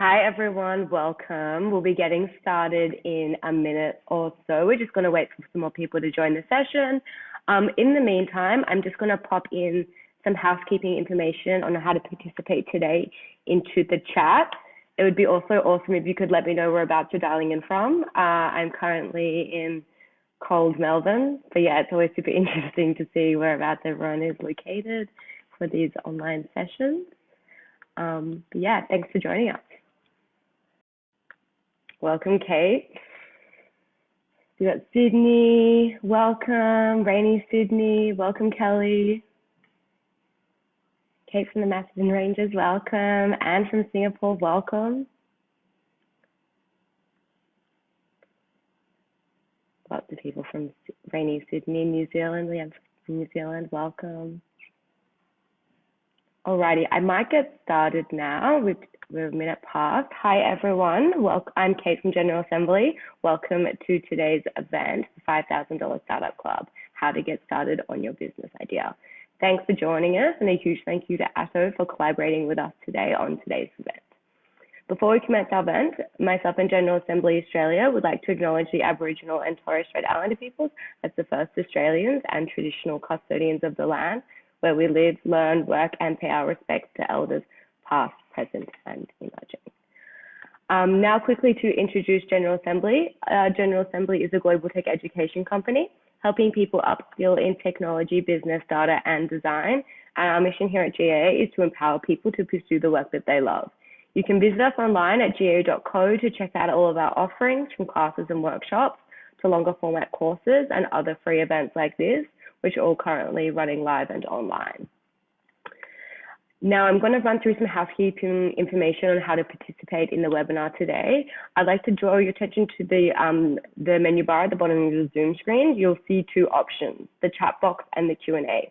Hi everyone, welcome. We'll be getting started in a minute or so. We're just going to wait for some more people to join the session. In the meantime, I'm just going to pop in some housekeeping information on how to participate today into the chat. It would be also awesome if you could let me know whereabouts you're dialing in from. I'm currently in cold Melbourne, but yeah, it's always super interesting to see whereabouts everyone is located for these online sessions. But yeah, thanks for joining us. Welcome, Kate. We got Sydney, welcome. Rainy Sydney, welcome, Kelly. Kate from the Macedon Rangers, welcome. Anne from Singapore, welcome. Lots of people from rainy Sydney, New Zealand. Leanne from New Zealand, welcome. Alrighty, I might get started now. We're a minute past. Hi everyone, I'm Kate from General Assembly. Welcome to today's event, the $5,000 Startup Club, how to get started on your business idea. Thanks for joining us, and a huge thank you to Atto for collaborating with us today on today's event. Before we commence our event, myself and General Assembly Australia would like to acknowledge the Aboriginal and Torres Strait Islander peoples as the first Australians and traditional custodians of the land, where we live, learn, work, and pay our respects to elders past, present, and emerging. Now quickly to introduce General Assembly. General Assembly is a global tech education company, helping people upskill in technology, business, data, and design. And our mission here at GA is to empower people to pursue the work that they love. You can visit us online at ga.co to check out all of our offerings, from classes and workshops to longer format courses and other free events like this, which are all currently running live and online. Now I'm going to run through some housekeeping information on how to participate in the webinar today. I'd like to draw your attention to the menu bar at the bottom of the Zoom screen. You'll see two options, the chat box and the Q&A.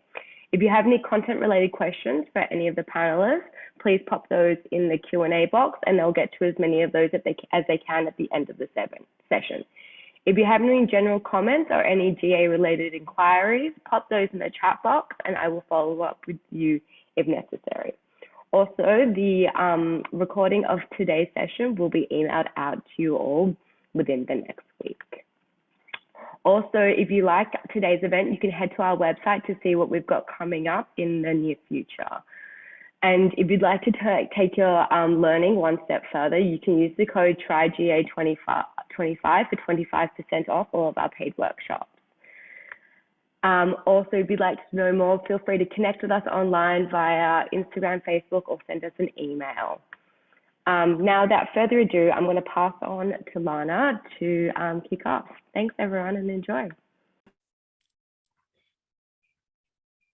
If you have any content related questions for any of the panelists, please pop those in the Q&A box and they'll get to as many of those as they can at the end of the session. If you have any general comments or any GA related inquiries, pop those in the chat box and I will follow up with you if necessary. Also, the recording of today's session will be emailed out to you all within the next week. Also, if you like today's event, you can head to our website to see what we've got coming up in the near future. And if you'd like to take your learning one step further, you can use the code TRYGA25 for 25% off all of our paid workshops. Also, if you'd like to know more, feel free to connect with us online via Instagram, Facebook, or send us an email. Now, without further ado, I'm going to pass on to Lana to kick off. Thanks, everyone, and enjoy.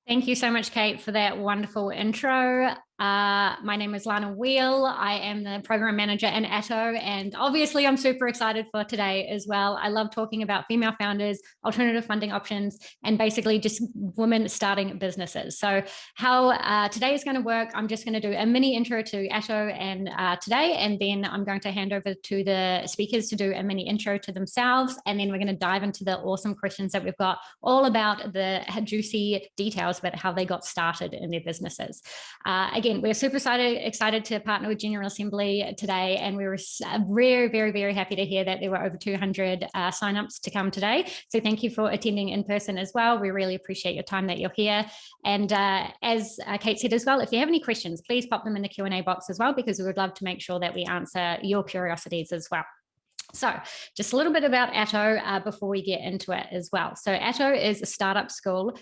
Thank you so much, Kate, for that wonderful intro. My name is Lana Wheel. I am the program manager in Atto, and obviously I'm super excited for today as well. I love talking about female founders, alternative funding options, and basically just women starting businesses. So how today is going to work, I'm just going to do a mini intro to Atto and today, and then I'm going to hand over to the speakers to do a mini intro to themselves, and then we're going to dive into the awesome questions that we've got all about the juicy details about how they got started in their businesses. Again, we're super excited to partner with General Assembly today, and we were very, very, very happy to hear that there were over 200 signups to come today. So thank you for attending in person as well. We really appreciate your time that you're here. And as Kate said as well, if you have any questions, please pop them in the Q&A box as well, because we would love to make sure that we answer your curiosities as well. So just a little bit about Atto before we get into it as well. So Atto is a startup school.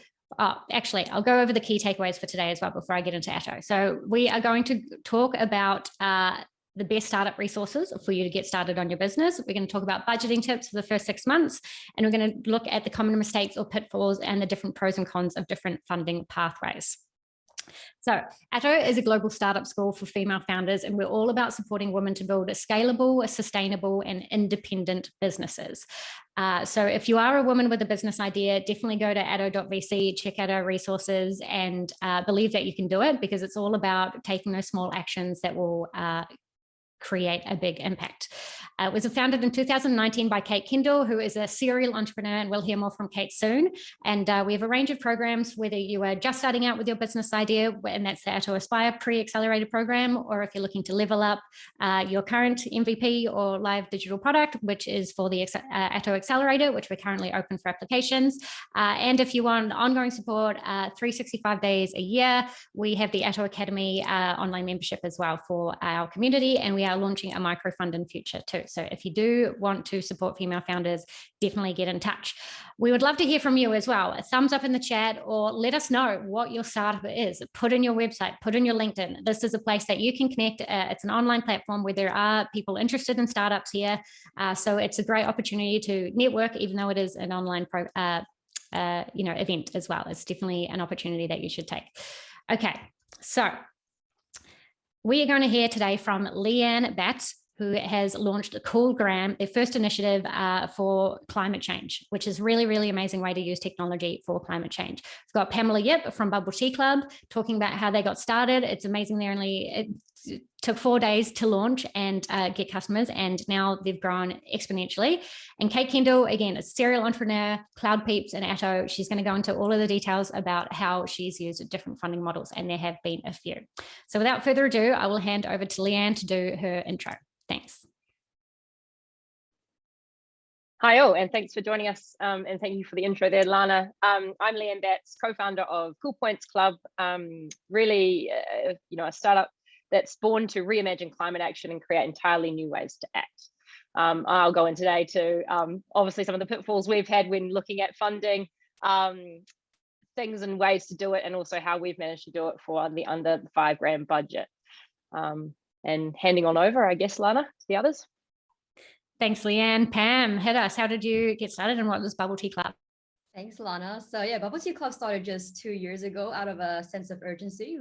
Actually, I'll go over the key takeaways for today as well before I get into Atto. So we are going to talk about the best startup resources for you to get started on your business. We're going to talk about budgeting tips for the first 6 months, and we're going to look at the common mistakes or pitfalls and the different pros and cons of different funding pathways. So Atto is a global startup school for female founders, and we're all about supporting women to build scalable, sustainable, and independent businesses. So if you are a woman with a business idea, definitely go to atto.vc, check out our resources, and believe that you can do it, because it's all about taking those small actions that will create a big impact. It was founded in 2019 by Kate Kendall, who is a serial entrepreneur, and we'll hear more from Kate soon. And we have a range of programs, whether you are just starting out with your business idea, and that's the Atto Aspire pre-accelerated program, or if you're looking to level up your current MVP or live digital product, which is for the Atto Accelerator, which we're currently open for applications. And if you want ongoing support, 365 days a year, we have the Atto Academy online membership as well for our community, and we are launching a microfund in future too. So if you do want to support female founders, definitely get in touch. We would love to hear from you as well. A thumbs up in the chat, or let us know what your startup is. Put in your website, put in your LinkedIn. This is a place that you can connect. It's an online platform where there are people interested in startups here. So it's a great opportunity to network, even though it is an online event as well. It's definitely an opportunity that you should take. Okay, so we are going to hear today from Leanne Batts, who has launched the Coolgram, their first initiative for climate change, which is really, really amazing way to use technology for climate change. We've got Pamela Yip from Bubble Tea Club talking about how they got started. It's amazing. It took 4 days to launch and get customers, and now they've grown exponentially. And Kate Kendall, again, a serial entrepreneur, Cloud Peeps and Atto. She's going to go into all of the details about how she's used different funding models, and there have been a few. So without further ado, I will hand over to Leanne to do her intro. Thanks. Hi all, and thanks for joining us, and thank you for the intro there, Lana. I'm Leanne Batts, co-founder of Cool Points Club, really a startup that's born to reimagine climate action and create entirely new ways to act. I'll go in today to obviously some of the pitfalls we've had when looking at funding, things and ways to do it, and also how we've managed to do it for the under the $5,000 budget. And handing on over, I guess, Lana, to the others. Thanks, Leanne. Pam, hit us. How did you get started, and what was Bubble Tea Club? Thanks, Lana. So yeah, Bubble Tea Club started just 2 years ago out of a sense of urgency.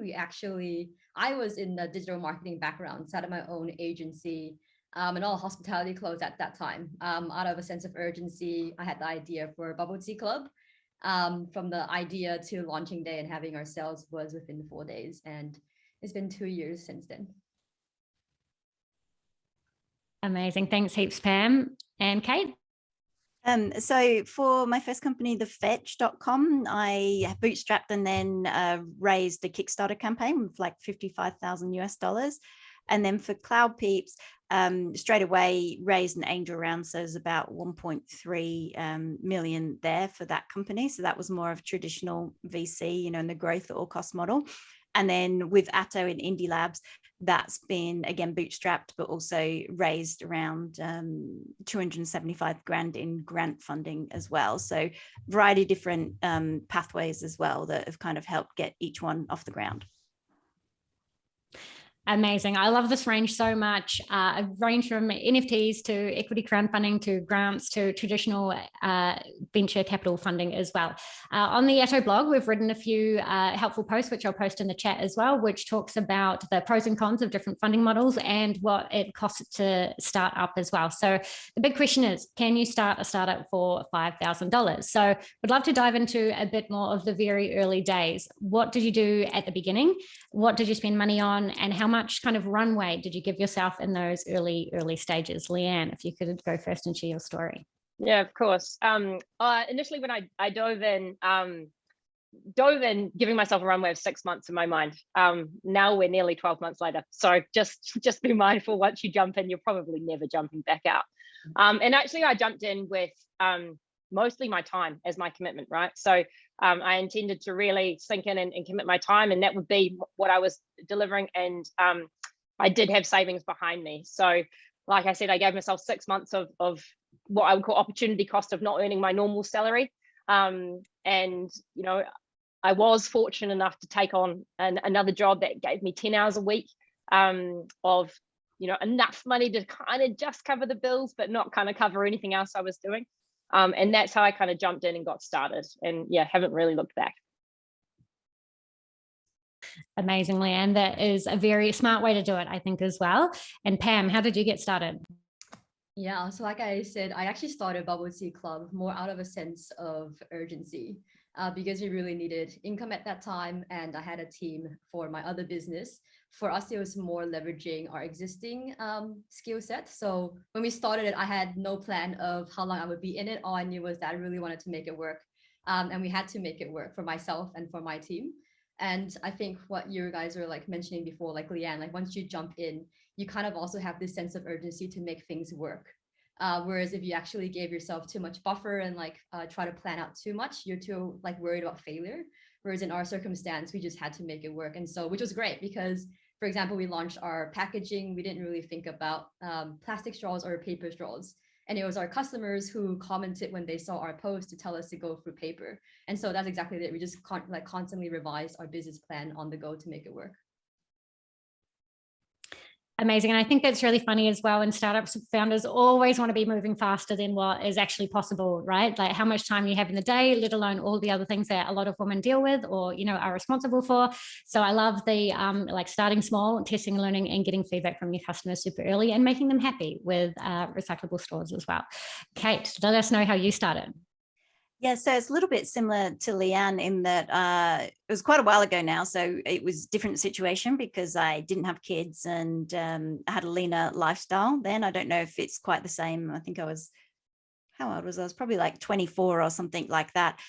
I was in the digital marketing background, started my own agency, and all hospitality closed at that time. Out of a sense of urgency, I had the idea for Bubble Tea Club. From the idea to launching day and having our sales was within 4 days, and it's been 2 years since then. Amazing. Thanks heaps, Pam. And Kate? So for my first company, thefetch.com, I bootstrapped and then raised a Kickstarter campaign with like $55,000 US. And then for Cloud Peeps, straight away raised an angel round, so there's about 1.3 million there for that company. So that was more of traditional VC, in the growth at all cost model. And then with Atto and Indie Labs, that's been again bootstrapped, but also raised around 275 grand in grant funding as well. So variety of different pathways as well that have kind of helped get each one off the ground. Amazing. I love this range so much. A range from NFTs to equity crowdfunding to grants to traditional venture capital funding as well. On the Atto blog, we've written a few helpful posts, which I'll post in the chat as well, which talks about the pros and cons of different funding models and what it costs to start up as well. So the big question is, can you start a startup for $5,000? So I'd love to dive into a bit more of the very early days. What did you do at the beginning? What did you spend money on? And how much kind of runway did you give yourself in those early stages? Leanne, if you could go first and share your story. Yeah, of course. Initially, when I dove in, giving myself a runway of 6 months in my mind. Now we're nearly 12 months later. So just be mindful, once you jump in, you're probably never jumping back out. And actually, I jumped in with mostly my time as my commitment, right? So I intended to really sink in and commit my time, and that would be what I was delivering. And I did have savings behind me. So like I said, I gave myself 6 months of what I would call opportunity cost of not earning my normal salary. And, I was fortunate enough to take on another job that gave me 10 hours a week of, enough money to kind of just cover the bills, but not kind of cover anything else I was doing. And that's how I kind of jumped in and got started, and yeah, haven't really looked back. Amazingly, and that is a very smart way to do it, I think, as well. And Pam, how did you get started? Yeah, so like I said, I actually started Bubble Tea Club more out of a sense of urgency. because we really needed income at that time. And I had a team for my other business. For us, it was more leveraging our existing skill set. So when we started it, I had no plan of how long I would be in it. All I knew was that I really wanted to make it work. And we had to make it work for myself and for my team. And I think what you guys were like mentioning before, like Leanne, like once you jump in, you kind of also have this sense of urgency to make things work. Whereas if you actually gave yourself too much buffer and like try to plan out too much, you're too like worried about failure. Whereas in our circumstance, we just had to make it work. And so, which was great because, for example, we launched our packaging. We didn't really think about plastic straws or paper straws. And it was our customers who commented when they saw our post to tell us to go through paper. And so that's exactly it. We just constantly revised our business plan on the go to make it work. Amazing. And I think that's really funny as well. And startups founders always want to be moving faster than what is actually possible, right? Like how much time you have in the day, let alone all the other things that a lot of women deal with or, you know, are responsible for. So I love the like starting small, testing, learning, and getting feedback from your customers super early and making them happy with recyclable straws as well. Kate, let us know how you started. Yeah, so it's a little bit similar to Leanne in that it was quite a while ago now. So it was a different situation because I didn't have kids and had a leaner lifestyle then. I don't know if it's quite the same. I think I was, how old was I? I was probably like 24 or something like that.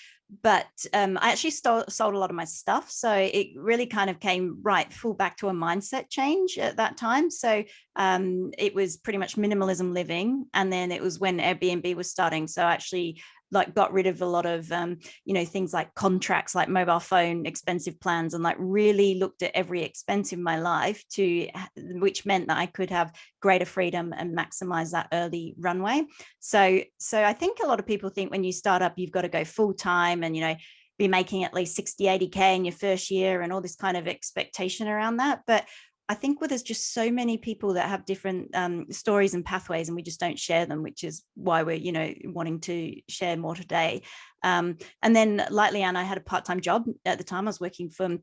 But I actually sold a lot of my stuff. So it really kind of came full back to a mindset change at that time. So it was pretty much minimalism living. And then it was when Airbnb was starting. So actually like got rid of a lot of, things like contracts, like mobile phone, expensive plans, and like really looked at every expense in my life which meant that I could have greater freedom and maximize that early runway. So I think a lot of people think when you start up, you've got to go full time and, be making at least 60, 80K in your first year and all this kind of expectation around that. But I think there's just so many people that have different stories and pathways, and we just don't share them, which is why we're, wanting to share more today. And then, like Leanne, I had a part-time job at the time. I was working for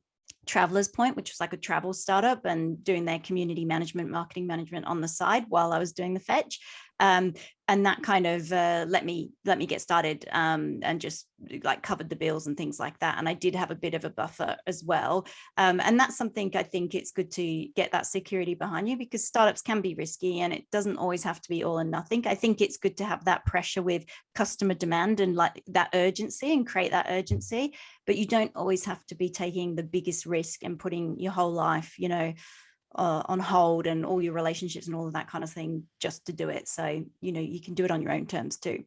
Travelers Point, which was like a travel startup, and doing their community management, marketing management on the side while I was doing the fetch. And that kind of let me get started and just like covered the bills and things like that. And I did have a bit of a buffer as well. And that's something I think it's good to get that security behind you, because startups can be risky and it doesn't always have to be all or nothing. I think it's good to have that pressure with customer demand and like that urgency and create that urgency, but you don't always have to be taking the biggest risk and putting your whole life, on hold and all your relationships and all of that kind of thing just to do it. So, you can do it on your own terms too.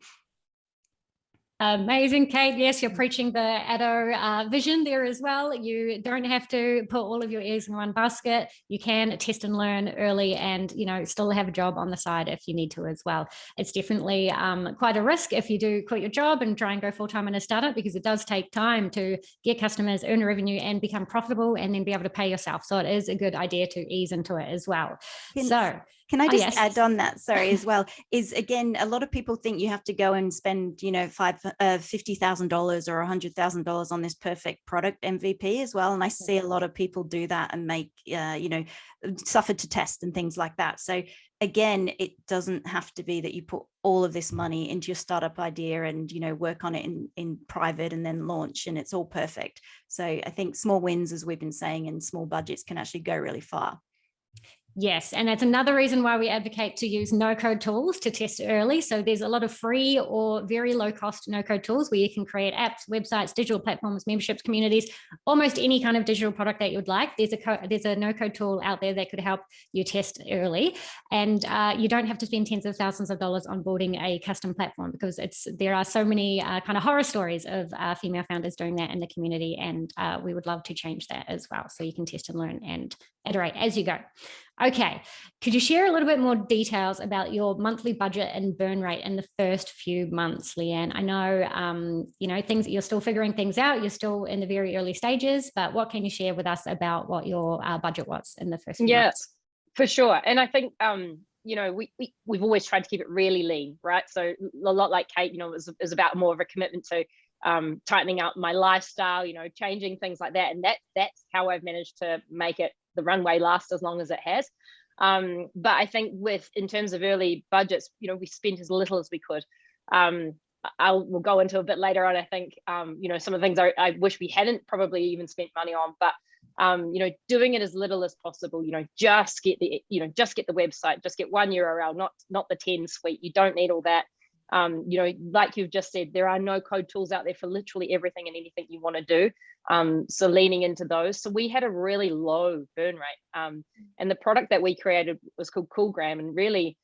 Amazing, Kate. Yes, you're preaching the Atto vision there as well. You don't have to put all of your eggs in one basket. You can test and learn early and, still have a job on the side if you need to as well. It's definitely quite a risk if you do quit your job and try and go full-time in a startup, because it does take time to get customers, earn revenue and become profitable and then be able to pay yourself. So it is a good idea to ease into it as well. Can I just add on that, sorry, as well, is again, a lot of people think you have to go and spend, $50,000 or $100,000 on this perfect product MVP as well. And I see a lot of people do that and make, suffer to test and things like that. So again, it doesn't have to be that you put all of this money into your startup idea and, work on it in private and then launch and it's all perfect. So I think small wins, as we've been saying, and small budgets can actually go really far. Yes, and that's another reason why we advocate to use no-code tools to test early. So there's a lot of free or very low-cost no-code tools where you can create apps, websites, digital platforms, memberships, communities, almost any kind of digital product that you would like. There's a no-code tool out there that could help you test early, and you don't have to spend tens of thousands of dollars on building a custom platform, because there are so many kind of horror stories of female founders doing that in the community, and we would love to change that as well. So you can test and learn and iterate as you go. Okay, could you share a little bit more details about your monthly budget and burn rate in the first few months, Leanne? I know, things you're still figuring things out. You're still in the very early stages, but what can you share with us about what your budget was in the first few months? For sure. And I think, we've always tried to keep it really lean, right? So a lot like Kate, it was about more of a commitment to tightening up my lifestyle, changing things like that. And that's how I've managed to make the runway last as long as it has. But I think in terms of early budgets, we spent as little as we could. we'll go into a bit later on. I think, you know, some of the things I wish we hadn't probably even spent money on, but you know, doing it as little as possible. You know, just get the website, just get one URL, not the 10 suite. You don't need all that. You know, like you've just said, there are no code tools out there for literally everything and anything you want to do. So leaning into those. So we had a really low burn rate. And the product that we created was called Coolgram, and really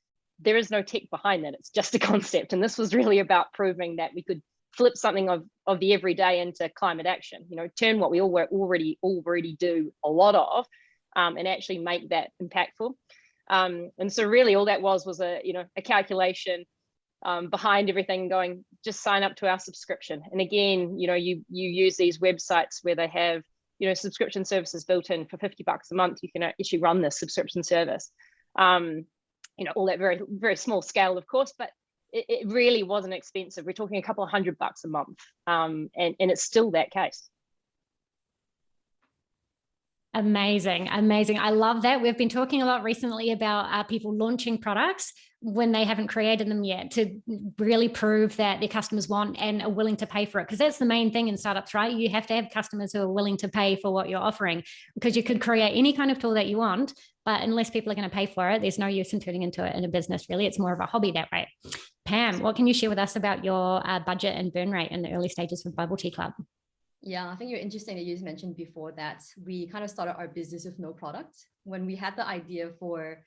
there is no tech behind that. It's just a concept. And this was really about proving that we could flip something of the everyday into climate action, you know, turn what we already do a lot of, and actually make that impactful. And so really all that was a, you know, a calculation behind everything, going, just sign up to our subscription. And again, you know, you use these websites where they have, you know, subscription services built in. For $50 a month, you can actually run this subscription service. You know, all that very, very small scale, of course, but it really wasn't expensive. We're talking a couple of $100 a month, and it's still that case. Amazing. I love that. We've been talking a lot recently about people launching products when they haven't created them yet, to really prove that their customers want and are willing to pay for it. Because that's the main thing in startups, right? You have to have customers who are willing to pay for what you're offering, because you could create any kind of tool that you want, but unless people are going to pay for it, there's no use in turning into it in a business, really. It's more of a hobby that way. Pam, what can you share with us about your budget and burn rate in the early stages of Bubble Tea Club? Yeah, I think you're interesting that you mentioned before that we kind of started our business with no product. When we had the idea for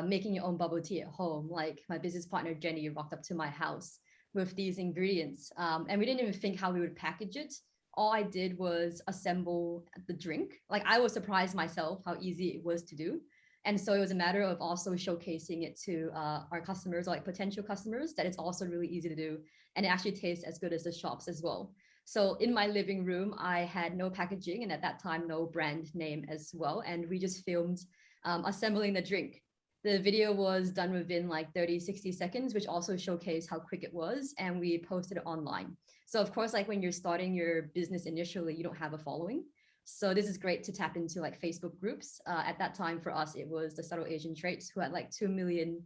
making your own bubble tea at home, like my business partner, Jenny, rocked up to my house with these ingredients. And we didn't even think how we would package it. All I did was assemble the drink. Like, I was surprised myself how easy it was to do. And so it was a matter of also showcasing it to our customers, or like potential customers, that it's also really easy to do. And it actually tastes as good as the shops as well. So in my living room, I had no packaging, and at that time, no brand name as well. And we just filmed assembling the drink. The video was done within like 30-60 seconds, which also showcased how quick it was. And we posted it online. So of course, like when you're starting your business initially, you don't have a following. So this is great to tap into like Facebook groups. At that time for us, it was the Subtle Asian Traits, who had like 2 million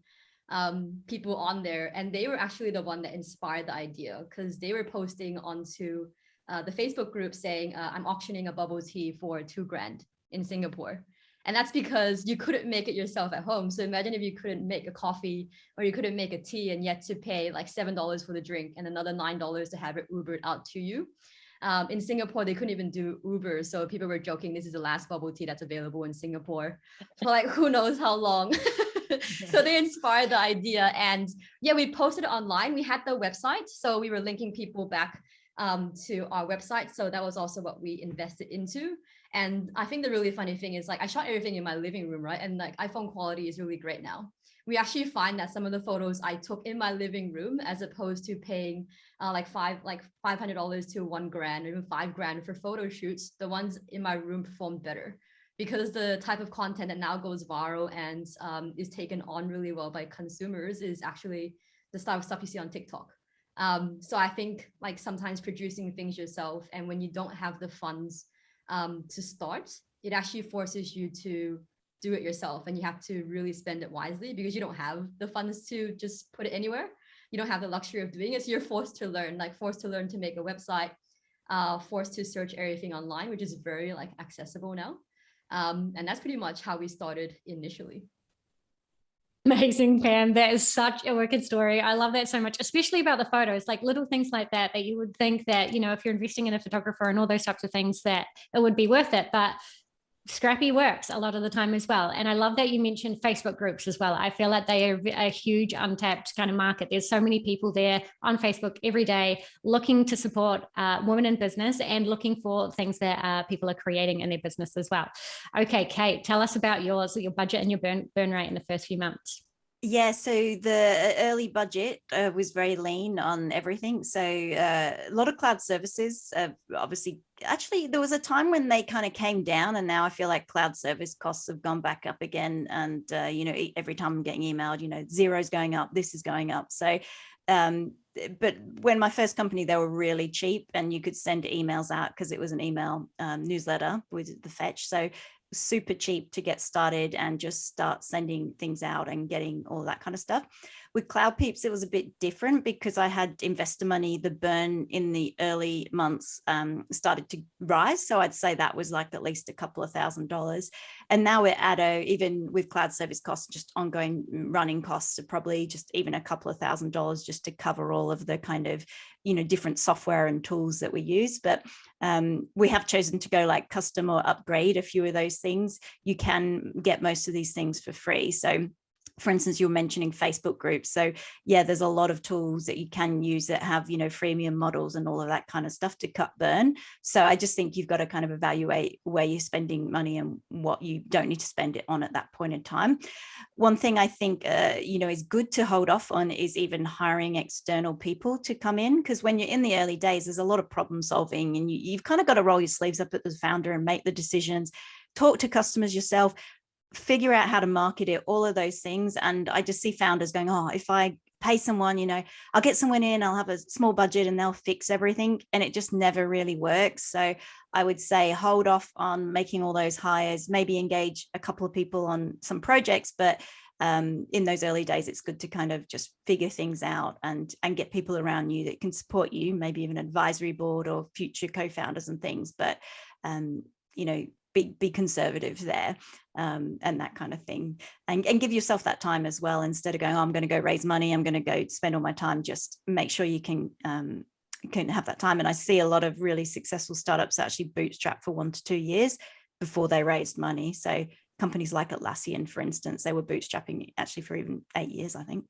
people on there. And they were actually the one that inspired the idea, because they were posting onto the Facebook group saying, I'm auctioning a bubble tea for $2,000 in Singapore. And that's because you couldn't make it yourself at home. So imagine if you couldn't make a coffee, or you couldn't make a tea, and yet to pay like $7 for the drink and another $9 to have it Ubered out to you. In Singapore, they couldn't even do Uber. So people were joking, this is the last bubble tea that's available in Singapore for like who knows how long. So they inspired the idea. And yeah, we posted it online. We had the website. So we were linking people back to our website. So that was also what we invested into. And I think the really funny thing is, like, I shot everything in my living room, right? And like iPhone quality is really great now. We actually find that some of the photos I took in my living room, as opposed to paying like $500 to $1,000 or even $5,000 for photo shoots, the ones in my room performed better, because the type of content that now goes viral and is taken on really well by consumers is actually the style of stuff you see on TikTok. So I think like sometimes producing things yourself, and when you don't have the funds to start, it actually forces you to do it yourself, and you have to really spend it wisely, because you don't have the funds to just put it anywhere. You don't have the luxury of doing it. So you're forced to learn to make a website, forced to search everything online, which is very like accessible now. And that's pretty much how we started initially. Amazing, Pam. That is such a wicked story. I love that so much, especially about the photos, like little things like that you would think that, you know, if you're investing in a photographer and all those types of things, that it would be worth it. But scrappy works a lot of the time as well. And I love that you mentioned Facebook groups as well. I feel like they are a huge untapped kind of market. There's so many people there on Facebook every day looking to support women in business and looking for things that people are creating in their business as well. Okay, Kate, tell us about your budget and your burn rate in the first few months. Yeah, so the early budget was very lean on everything. So a lot of cloud services, obviously, actually, there was a time when they kind of came down, and now I feel like cloud service costs have gone back up again. And, you know, every time I'm getting emailed, you know, Xero's going up, this is going up. So, but when my first company, they were really cheap, and you could send emails out because it was an email newsletter with the Fetch. So super cheap to get started and just start sending things out and getting all that kind of stuff. With Cloud Peeps, it was a bit different because I had investor money. The burn in the early months started to rise. So I'd say that was like at least a couple of $1,000s. And now at Atto, even with cloud service costs, just ongoing running costs are probably just even a couple of $1,000s just to cover all of the kind of, different software and tools that we use. But we have chosen to go like custom or upgrade a few of those things. You can get most of these things for free. So for instance, you're mentioning Facebook groups. So yeah, there's a lot of tools that you can use that have, freemium models and all of that kind of stuff to cut burn. So I just think you've got to kind of evaluate where you're spending money and what you don't need to spend it on at that point in time. One thing I think, is good to hold off on is even hiring external people to come in, because when you're in the early days, there's a lot of problem solving and you've kind of got to roll your sleeves up as the founder and make the decisions, talk to customers yourself, figure out how to market it, all of those things. And I just see founders going, oh, if I pay someone, I'll get someone in, I'll have a small budget and they'll fix everything. And it just never really works. So I would say hold off on making all those hires, maybe engage a couple of people on some projects, but in those early days, it's good to kind of just figure things out and get people around you that can support you, maybe even advisory board or future co-founders and things. But, be conservative there and that kind of thing, and give yourself that time as well. Instead of going, oh, I'm going to go raise money, I'm going to go spend all my time, just make sure you can have that time. And I see a lot of really successful startups actually bootstrap for 1 to 2 years before they raised money. So companies like Atlassian, for instance, they were bootstrapping actually for even 8 years, I think.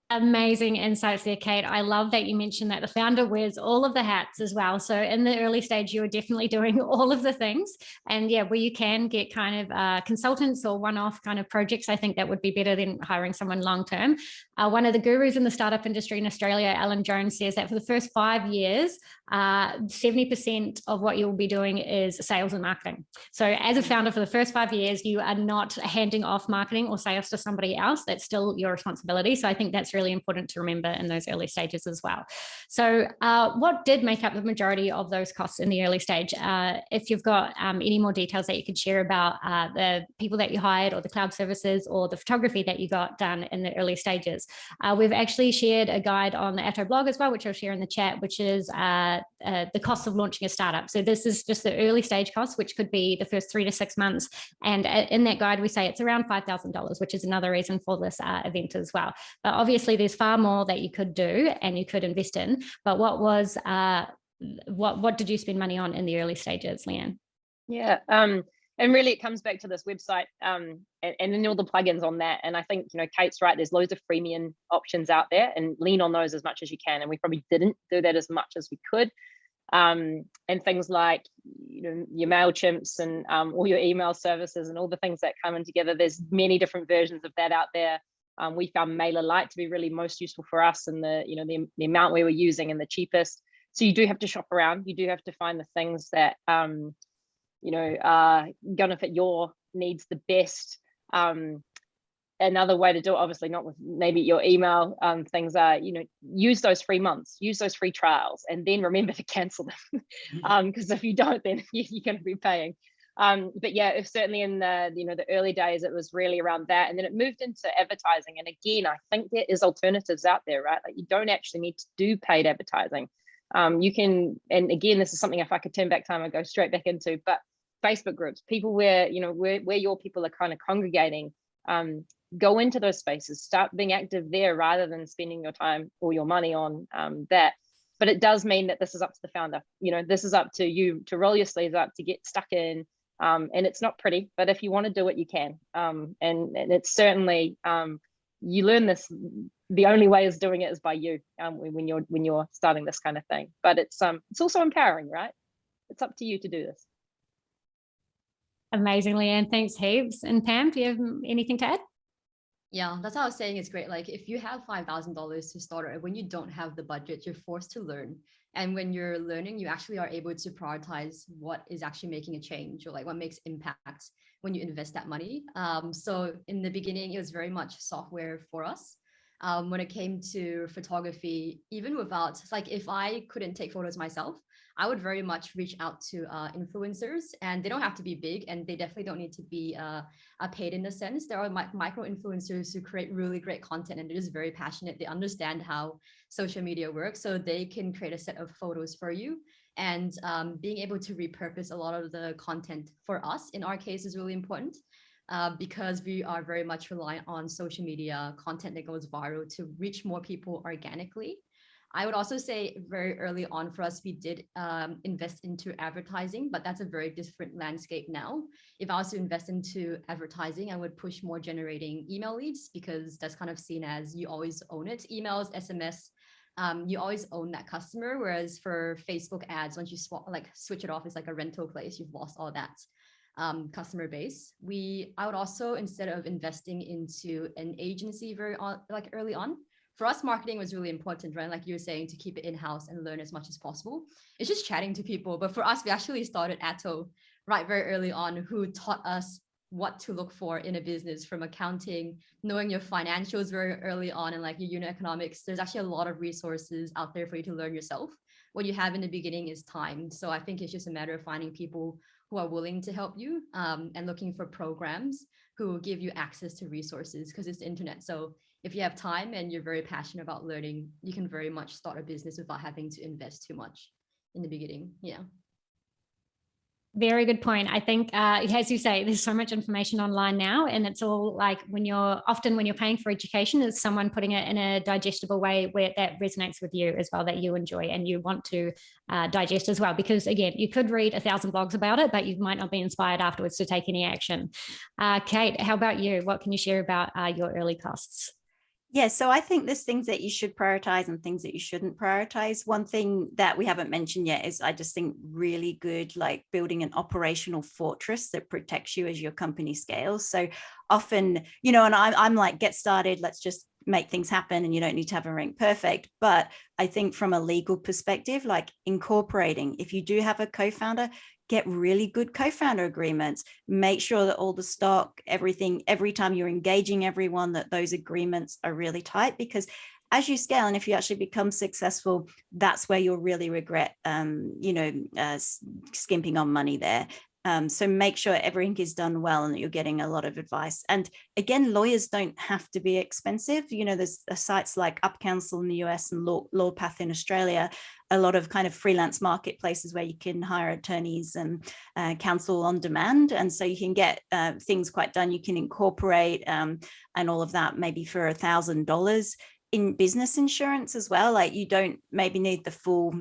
Amazing insights there, Kate. I love that you mentioned that the founder wears all of the hats as well. So in the early stage, you were definitely doing all of the things. And yeah, where you can get kind of consultants or one-off kind of projects, I think that would be better than hiring someone long-term. One of the gurus in the startup industry in Australia, Alan Jones, says that for the first 5 years, 70% of what you'll be doing is sales and marketing. So as a founder for the first 5 years, you are not handing off marketing or sales to somebody else. That's still your responsibility. So I think that's really important to remember in those early stages as well. So what did make up the majority of those costs in the early stage? If you've got any more details that you could share about the people that you hired or the cloud services or the photography that you got done in the early stages, we've actually shared a guide on the Atto blog as well, which I'll share in the chat, which is the cost of launching a startup. So this is just the early stage costs, which could be the first 3 to 6 months. And in that guide, we say it's around $5,000, which is another reason for this event as well. But obviously there's far more that you could do and you could invest in. But what did you spend money on in the early stages, Leanne? Yeah. And really it comes back to this website and then all the plugins on that. And I think, Kate's right, there's loads of freemium options out there and lean on those as much as you can. And we probably didn't do that as much as we could. And things like, your MailChimps and all your email services and all the things that come in together, there's many different versions of that out there. We found MailerLite to be really most useful for us and the amount we were using and the cheapest. So you do have to shop around. You do have to find the things that, are going to fit your needs the best. Another way to do it, obviously not with maybe your email things are, use those free months, use those free trials, and then remember to cancel them. Because if you don't, then you're going to be paying. But yeah, if certainly in the early days, it was really around that. And then it moved into advertising. And again, I think there is alternatives out there, right? Like you don't actually need to do paid advertising. You can, and again, this is something if I could turn back time, I'd go straight back into, but Facebook groups, people where your people are kind of congregating, go into those spaces, start being active there rather than spending your time or your money on that. But it does mean that this is up to the founder. This is up to you to roll your sleeves up, to get stuck in. And it's not pretty, but if you want to do it, you can. And it's certainly, you learn this, the only way is doing it is by you when you're starting this kind of thing. But it's also empowering, right? It's up to you to do this. Amazing, Leanne. Thanks heaps. And Pam, do you have anything to add? Yeah, that's how I was saying. It's great. Like if you have $5,000 to start, when you don't have the budget, you're forced to learn. And when you're learning, you actually are able to prioritize what is actually making a change or like what makes impact when you invest that money. So in the beginning, it was very much software for us. When it came to photography, even without, like if I couldn't take photos myself, I would very much reach out to influencers, and they don't have to be big, and they definitely don't need to be paid in a sense. There are micro influencers who create really great content, and they're just very passionate. They understand how social media works, so they can create a set of photos for you. And being able to repurpose a lot of the content for us, in our case, is really important. Because we are very much reliant on social media content that goes viral to reach more people organically. I would also say very early on for us, we did invest into advertising, but that's a very different landscape now. If I was to invest into advertising, I would push more generating email leads, because that's kind of seen as you always own it. Emails, SMS, you always own that customer. Whereas for Facebook ads, once you switch it off, it's like a rental place. You've lost all that customer base. I would also, instead of investing into an agency early on, for us, marketing was really important, right? Like you were saying, to keep it in-house and learn as much as possible. It's just chatting to people. But for us, we actually started Atto right very early on, who taught us what to look for in a business, from accounting, knowing your financials very early on, and like your unit economics. There's actually a lot of resources out there for you to learn yourself. What you have in the beginning is time. So I think it's just a matter of finding people who are willing to help you, and looking for programs who will give you access to resources, because it's the internet. So if you have time and you're very passionate about learning, you can very much start a business without having to invest too much in the beginning. Yeah. Very good point. I think, as you say, there's so much information online now, and it's all like when you're paying for education, it's someone putting it in a digestible way where that resonates with you as well, that you enjoy and you want to digest as well. Because again, you could read 1,000 blogs about it, but you might not be inspired afterwards to take any action. Kate, how about you? What can you share about your early costs? Yeah, so I think there's things that you should prioritize and things that you shouldn't prioritize. One thing that we haven't mentioned yet is, I just think, really good, like building an operational fortress that protects you as your company scales. So often, and I'm like, get started, let's just make things happen, and you don't need to have everything perfect. But I think from a legal perspective, like incorporating, if you do have a co-founder, get really good co-founder agreements. Make sure that all the stock, everything, every time you're engaging everyone, that those agreements are really tight, because as you scale, and if you actually become successful, that's where you'll really regret, skimping on money there. So make sure everything is done well and that you're getting a lot of advice. And again, lawyers don't have to be expensive. There's sites like UpCounsel in the US and LawPath in Australia, a lot of kind of freelance marketplaces where you can hire attorneys and counsel on demand. And so you can get things quite done. You can incorporate and all of that, maybe for $1,000 in business insurance as well. Like you don't maybe need the full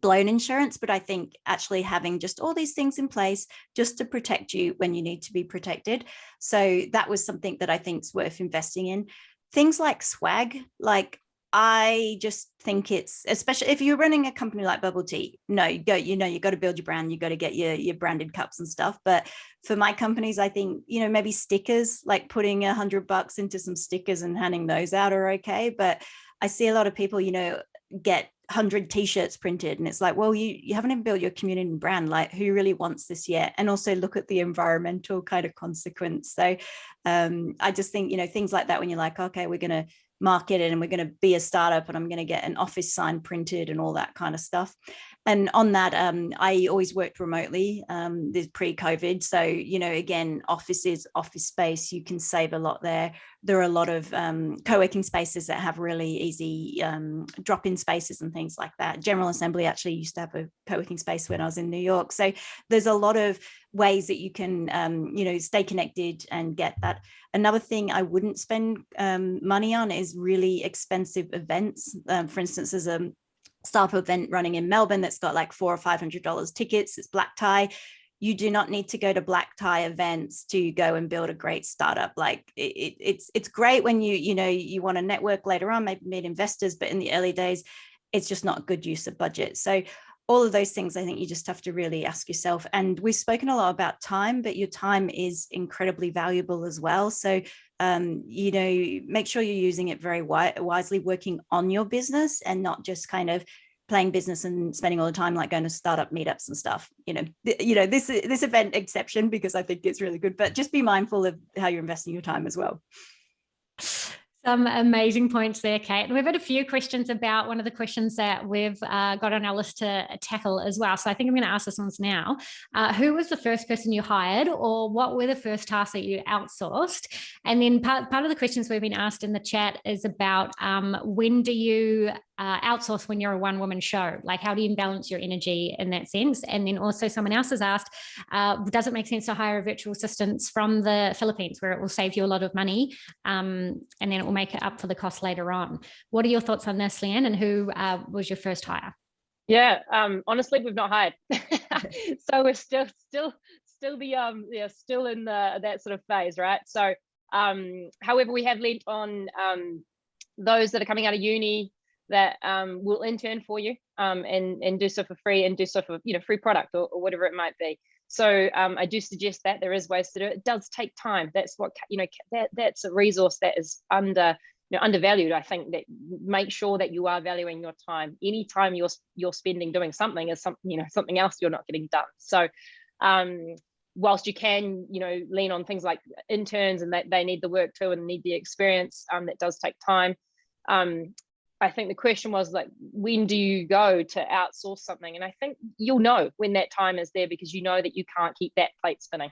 blown insurance, but I think actually having just all these things in place just to protect you when you need to be protected. So that was something that I think is worth investing in. Things like swag, like I just think it's, especially if you're running a company like Bubble Tea, you got to build your brand, you got to get your branded cups and stuff. But for my companies, I think, maybe stickers, like putting $100 into some stickers and handing those out are okay. But I see a lot of people, get 100 t-shirts printed, and it's like, well, you haven't even built your community brand. Like, who really wants this yet? And also look at the environmental kind of consequence. So I just think, things like that, when you're like, okay, we're going to market it and we're going to be a startup and I'm going to get an office sign printed and all that kind of stuff. And on that, I always worked remotely, this pre-COVID. So, again, office space, you can save a lot there. There are a lot of co-working spaces that have really easy drop-in spaces and things like that. General Assembly actually used to have a co-working space when I was in New York. So there's a lot of ways that you can, stay connected and get that. Another thing I wouldn't spend money on is really expensive events. For instance, there's a startup event running in Melbourne that's got like $400 or $500 tickets. It's black tie. You do not need to go to black tie events to go and build a great startup. Like it's great when you want to network later on, maybe meet investors, but in the early days, it's just not a good use of budget. So all of those things, I think you just have to really ask yourself. And we've spoken a lot about time, but your time is incredibly valuable as well. So, make sure you're using it very wisely, working on your business and not just kind of playing business and spending all the time like going to startup meetups and stuff. This event exception, because I think it's really good, but just be mindful of how you're investing your time as well. Some amazing points there, Kate. And we've had a few questions about one of the questions that we've got on our list to tackle as well. So I think I'm going to ask this one now. Who was the first person you hired, or what were the first tasks that you outsourced? And then part of the questions we've been asked in the chat is about when do you outsource when you're a one-woman show? Like, how do you balance your energy in that sense? And then also someone else has asked, does it make sense to hire a virtual assistant from the Philippines, where it will save you a lot of money, and then it will make it up for the cost later on? What are your thoughts on this, Leanne? And who was your first hire? Yeah, honestly, we've not hired. So we're still still in that sort of phase, right? So however, we have lent on those that are coming out of uni that will intern for you and do so for free, and do so for free product or whatever it might be. So I do suggest that there is ways to do it. It does take time. That's what that's a resource that is undervalued. I think that make sure that you are valuing your time. Any time you're spending doing something is something else you're not getting done. So whilst you can lean on things like interns, and that they need the work too and need the experience, that does take time. I think the question was like, when do you go to outsource something? And I think you'll know when that time is there, because you know that you can't keep that plate spinning,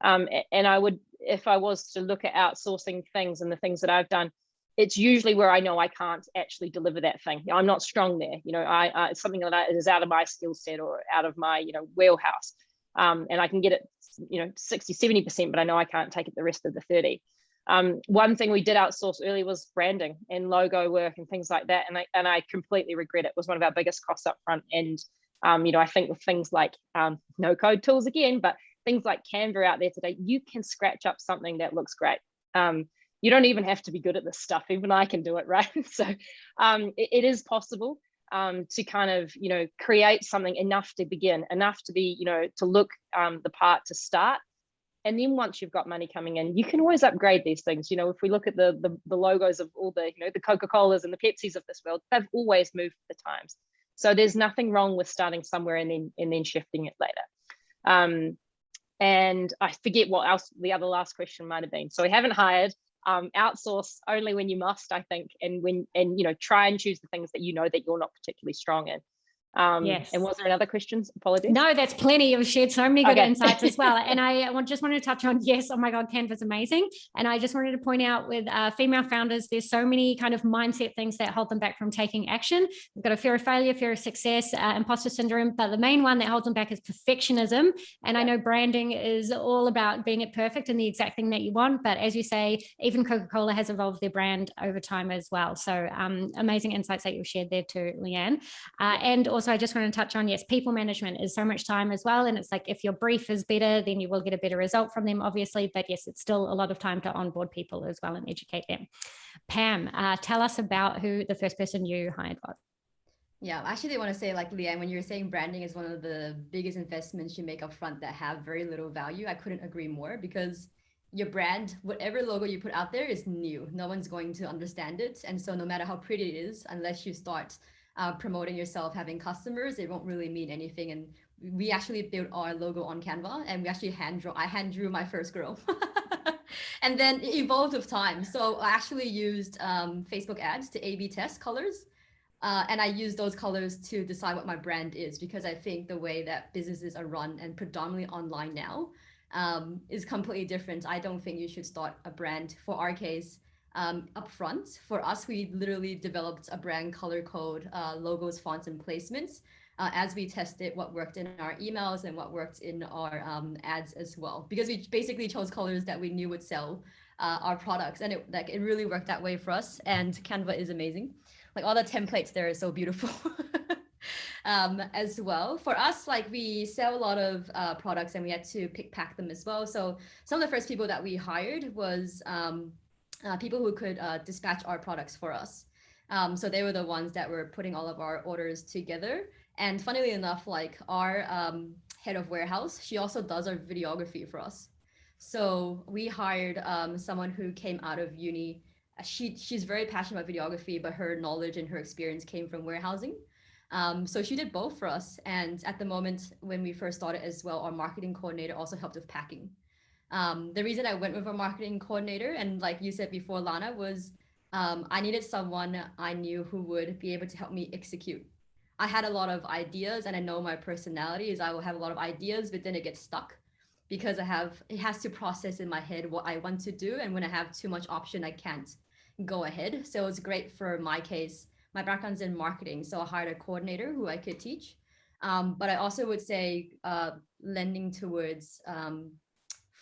and I would, if I was to look at outsourcing things and the things that I've done, it's usually where I know I can't actually deliver that thing. I'm not strong there. It's something that is out of my skill set or out of my, wheelhouse. And I can get it, 60, 70%, but I know I can't take it the rest of the 30. One thing we did outsource early was branding and logo work and things like that. And I completely regret it. It was one of our biggest costs up front. And, I think with things like no code tools again, but things like Canva out there today, you can scratch up something that looks great. You don't even have to be good at this stuff. Even I can do it, right? So it is possible to kind of, create something enough to begin, enough to be, to look the part to start. And then once you've got money coming in, you can always upgrade these things. If we look at the logos of all the, the Coca-Colas and the Pepsis of this world, they've always moved with the times. So there's nothing wrong with starting somewhere and then shifting it later. And I forget what else the other last question might have been. So we haven't hired. Outsource only when you must, I think, and try and choose the things that that you're not particularly strong in. Yes. And was there another question? Apologies. No, that's plenty. You've shared so many good Okay. insights as well. And I just wanted to touch on, yes, oh my God, Canva's amazing. And I just wanted to point out with female founders, there's so many kind of mindset things that hold them back from taking action. We've got a fear of failure, fear of success, imposter syndrome, but the main one that holds them back is perfectionism. And I know branding is all about being it perfect and the exact thing that you want. But as you say, even Coca-Cola has evolved their brand over time as well. So amazing insights that you've shared there too, Leanne. And also I just want to touch on, yes, people management is so much time as well. And it's like, if your brief is better, then you will get a better result from them, obviously. But yes, it's still a lot of time to onboard people as well and educate them. Pam, tell us about who the first person you hired was. Yeah, actually, I want to say, like Leanne, when you're saying branding is one of the biggest investments you make up front that have very little value, I couldn't agree more, because your brand, whatever logo you put out there, is new. No one's going to understand it. And so no matter how pretty it is, unless you start promoting yourself, having customers, it won't really mean anything. And we actually built our logo on Canva, and we actually I hand drew my first girl. And then it evolved with time. So I actually used Facebook ads to A/B test colors. And I use those colors to decide what my brand is, because I think the way that businesses are run, and predominantly online now, is completely different. I don't think you should start a brand, for our case, upfront. For us, we literally developed a brand color code, logos, fonts, and placements, as we tested what worked in our emails and what worked in our ads as well, because we basically chose colors that we knew would sell our products, and it really worked that way for us. And Canva is amazing. Like, all the templates there are so beautiful. As well. For us, like, we sell a lot of products, and we had to pack them as well. So some of the first people that we hired was people who could dispatch our products for us. So they were the ones that were putting all of our orders together. And funnily enough, like, our head of warehouse, she also does our videography for us. So we hired someone who came out of uni. She's very passionate about videography, but her knowledge and her experience came from warehousing. So she did both for us. And at the moment, when we first started as well, our marketing coordinator also helped with packing. The reason I went with a marketing coordinator, and like you said before, Lana, was I needed someone I knew who would be able to help me execute. I had a lot of ideas, and I know my personality is I will have a lot of ideas, but then it gets stuck because it has to process in my head what I want to do. And when I have too much option, I can't go ahead. So it's great for my case. My background's in marketing, so I hired a coordinator who I could teach. But I also would say lending towards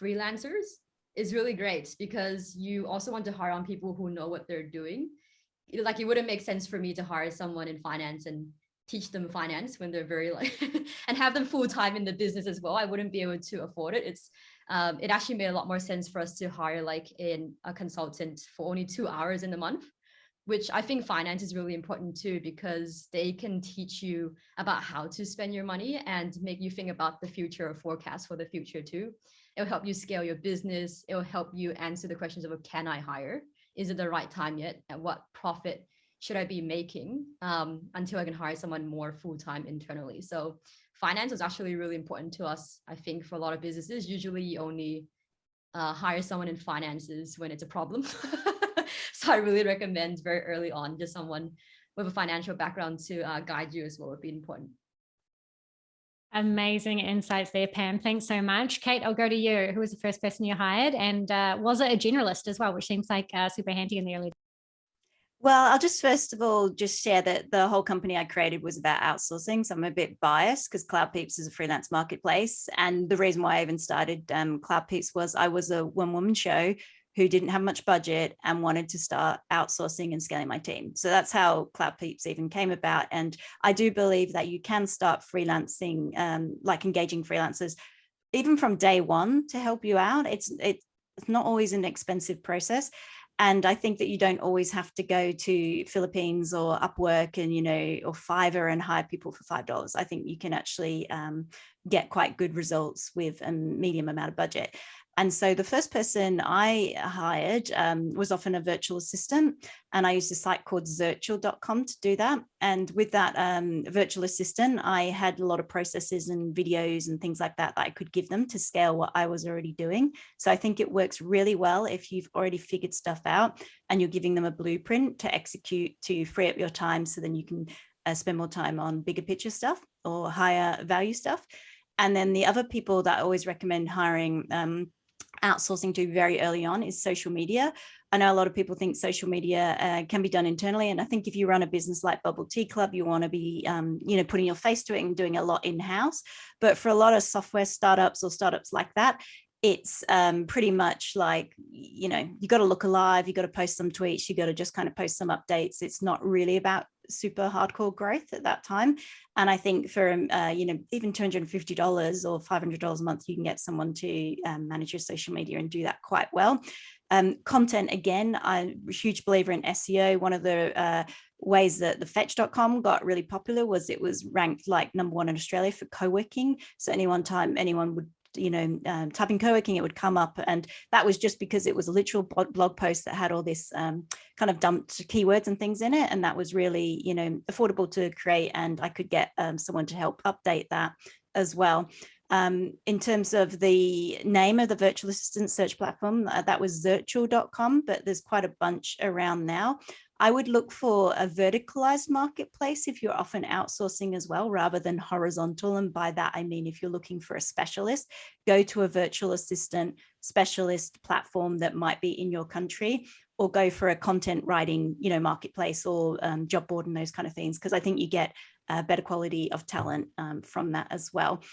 freelancers is really great because you also want to hire on people who know what they're doing. Like it wouldn't make sense for me to hire someone in finance and teach them finance when they're very like and have them full time in the business as well. I wouldn't be able to afford it. It actually made a lot more sense for us to hire like a consultant for only 2 hours in a month, which I think finance is really important too, because they can teach you about how to spend your money and make you think about the future or forecast for the future too. It'll help you scale your business. It'll help you answer the questions of, can I hire? Is it the right time yet? And what profit should I be making until I can hire someone more full-time internally? So finance is actually really important to us. I think for a lot of businesses, usually you only hire someone in finances when it's a problem. So I really recommend very early on, just someone with a financial background to guide you as well would be important. Amazing insights there, Pam. Thanks so much. Kate, I'll go to you. Who was the first person you hired? And was it a generalist as well, which seems like super handy in the early days? Well, I'll just first of all just share that the whole company I created was about outsourcing. So I'm a bit biased because Cloud Peeps is a freelance marketplace. And the reason why I even started Cloud Peeps was I was a one-woman show who didn't have much budget and wanted to start outsourcing and scaling my team. So that's how Cloud Peeps even came about. And I do believe that you can start freelancing, like engaging freelancers, even from day one to help you out. It's not always an expensive process. And I think that you don't always have to go to Philippines or Upwork and, or Fiverr and hire people for $5. I think you can actually get quite good results with a medium amount of budget. And so the first person I hired was often a virtual assistant, and I used a site called Zirtual.com to do that. And with that virtual assistant, I had a lot of processes and videos and things like that I could give them to scale what I was already doing. So I think it works really well if you've already figured stuff out and you're giving them a blueprint to execute to free up your time, so then you can spend more time on bigger picture stuff or higher value stuff. And then the other people that I always recommend hiring outsourcing to very early on is social media. I know a lot of people think social media can be done internally. And I think if you run a business like Bubble Tea Club, you want to be, putting your face to it and doing a lot in-house. But for a lot of software startups or startups like that, it's pretty much like, you got to look alive, you got to post some tweets, you got to just kind of post some updates. It's not really about super hardcore growth at that time. And I think for, even $250 or $500 a month, you can get someone to manage your social media and do that quite well. Content, again, I'm a huge believer in SEO. One of the ways that the fetch.com got really popular was it was ranked like #1 in Australia for co-working. So anyone would type in co-working, it would come up. And that was just because it was a literal blog post that had all this kind of dumped keywords and things in it. And that was really, affordable to create. And I could get someone to help update that as well. In terms of the name of the virtual assistant search platform, that was Zirtual.com, but there's quite a bunch around now. I would look for a verticalized marketplace if you're often outsourcing as well, rather than horizontal. And by that, I mean, if you're looking for a specialist, go to a virtual assistant specialist platform that might be in your country, or go for a content writing, marketplace or job board and those kind of things, because I think you get better quality of talent from that as well.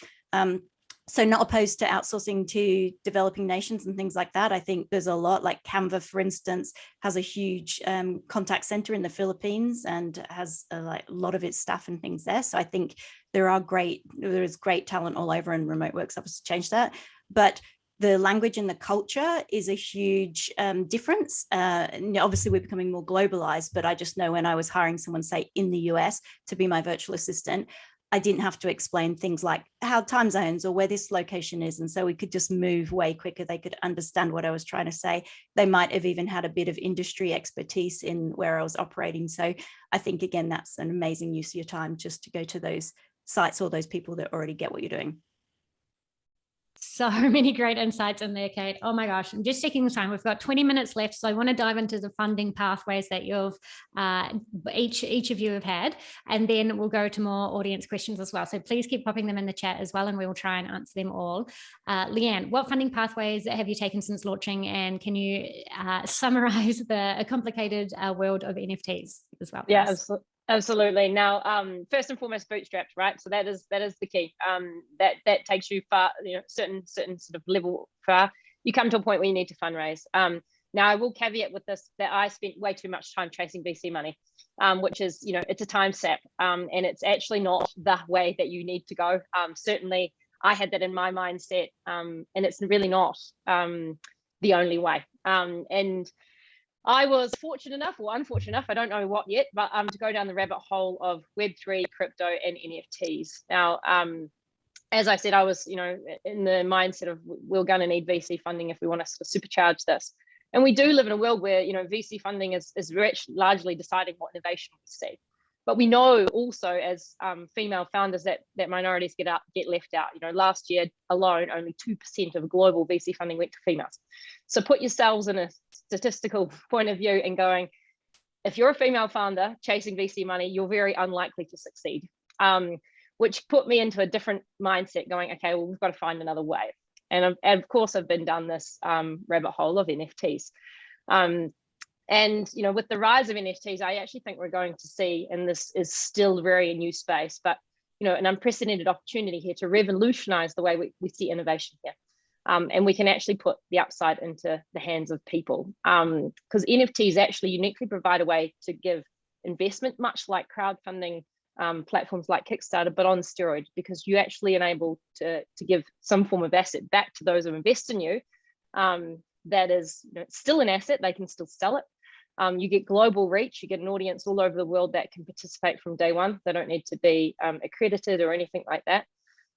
So not opposed to outsourcing to developing nations and things like that. I think there's a lot, like Canva, for instance, has a huge contact center in the Philippines and has a lot of its staff and things there. So I think there is great talent all over, and remote work's obviously changed that. But the language and the culture is a huge difference. Obviously, we're becoming more globalized, but I just know when I was hiring someone, say, in the US to be my virtual assistant, I didn't have to explain things like how time zones or where this location is. And so we could just move way quicker. They could understand what I was trying to say. They might have even had a bit of industry expertise in where I was operating. So I think, again, that's an amazing use of your time, just to go to those sites or those people that already get what you're doing. So many great insights in there, Kate. Oh my gosh, I'm just checking the time. We've got 20 minutes left, so I want to dive into the funding pathways that you've each of you have had, and then we'll go to more audience questions as well. So please keep popping them in the chat as well, and we will try and answer them all. Leanne, what funding pathways have you taken since launching, and can you summarize the complicated world of NFTs as well? Yeah, absolutely. Now, first and foremost, bootstrapped, right? So that is the key. That takes you far, certain sort of level far. You come to a point where you need to fundraise. Now, I will caveat with this that I spent way too much time chasing VC money, which is, it's a time sap, and it's actually not the way that you need to go. Certainly, I had that in my mindset, and it's really not the only way. And I was fortunate enough, or unfortunate enough, I don't know what yet, but to go down the rabbit hole of Web3, crypto, and NFTs. Now, as I said, I was, in the mindset of we're going to need VC funding if we want to sort of supercharge this. And we do live in a world where, VC funding is largely deciding what innovation we see. But we know also as female founders that minorities get left out. Last year alone, only 2% of global VC funding went to females. So put yourselves in a statistical point of view and going, if you're a female founder chasing VC money, you're very unlikely to succeed, which put me into a different mindset going, okay, well, we've got to find another way. And of course, I've been down this rabbit hole of NFTs. And, with the rise of NFTs, I actually think we're going to see, and this is still very a new space, but, an unprecedented opportunity here to revolutionize the way we see innovation here. And we can actually put the upside into the hands of people, because NFTs actually uniquely provide a way to give investment, much like crowdfunding platforms like Kickstarter, but on steroids, because you actually enable to give some form of asset back to those who invest in you. That is still an asset, they can still sell it. You get global reach, you get an audience all over the world that can participate from day one. They don't need to be accredited or anything like that.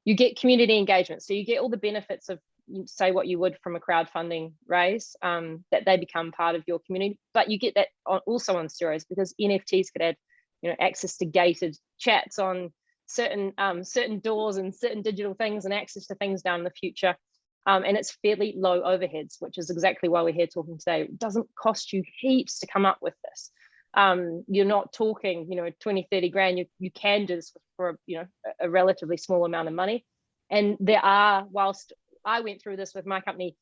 You get community engagement. So you get all the benefits of, say what you would from a crowdfunding raise, that they become part of your community, but you get that also on steroids, because NFTs could add access to gated chats on certain doors and certain digital things, and access to things down in the future. And it's fairly low overheads, which is exactly why we're here talking today. It doesn't cost you heaps to come up with this. You're not talking, 20, 30 grand. You can do this for, a relatively small amount of money. And there are, whilst I went through this with my company,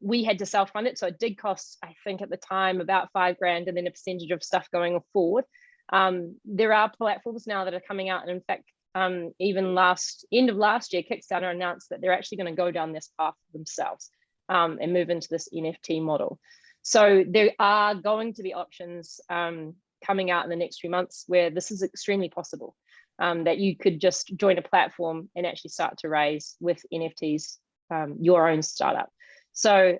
we had to self-fund it. So it did cost, I think at the time, about 5 grand, and then a percentage of stuff going forward. There are platforms now that are coming out. And in fact, even end of last year, Kickstarter announced that they're actually going to go down this path themselves, and move into this NFT model. So there are going to be options coming out in the next few months where this is extremely possible, that you could just join a platform and actually start to raise with NFTs your own startup. So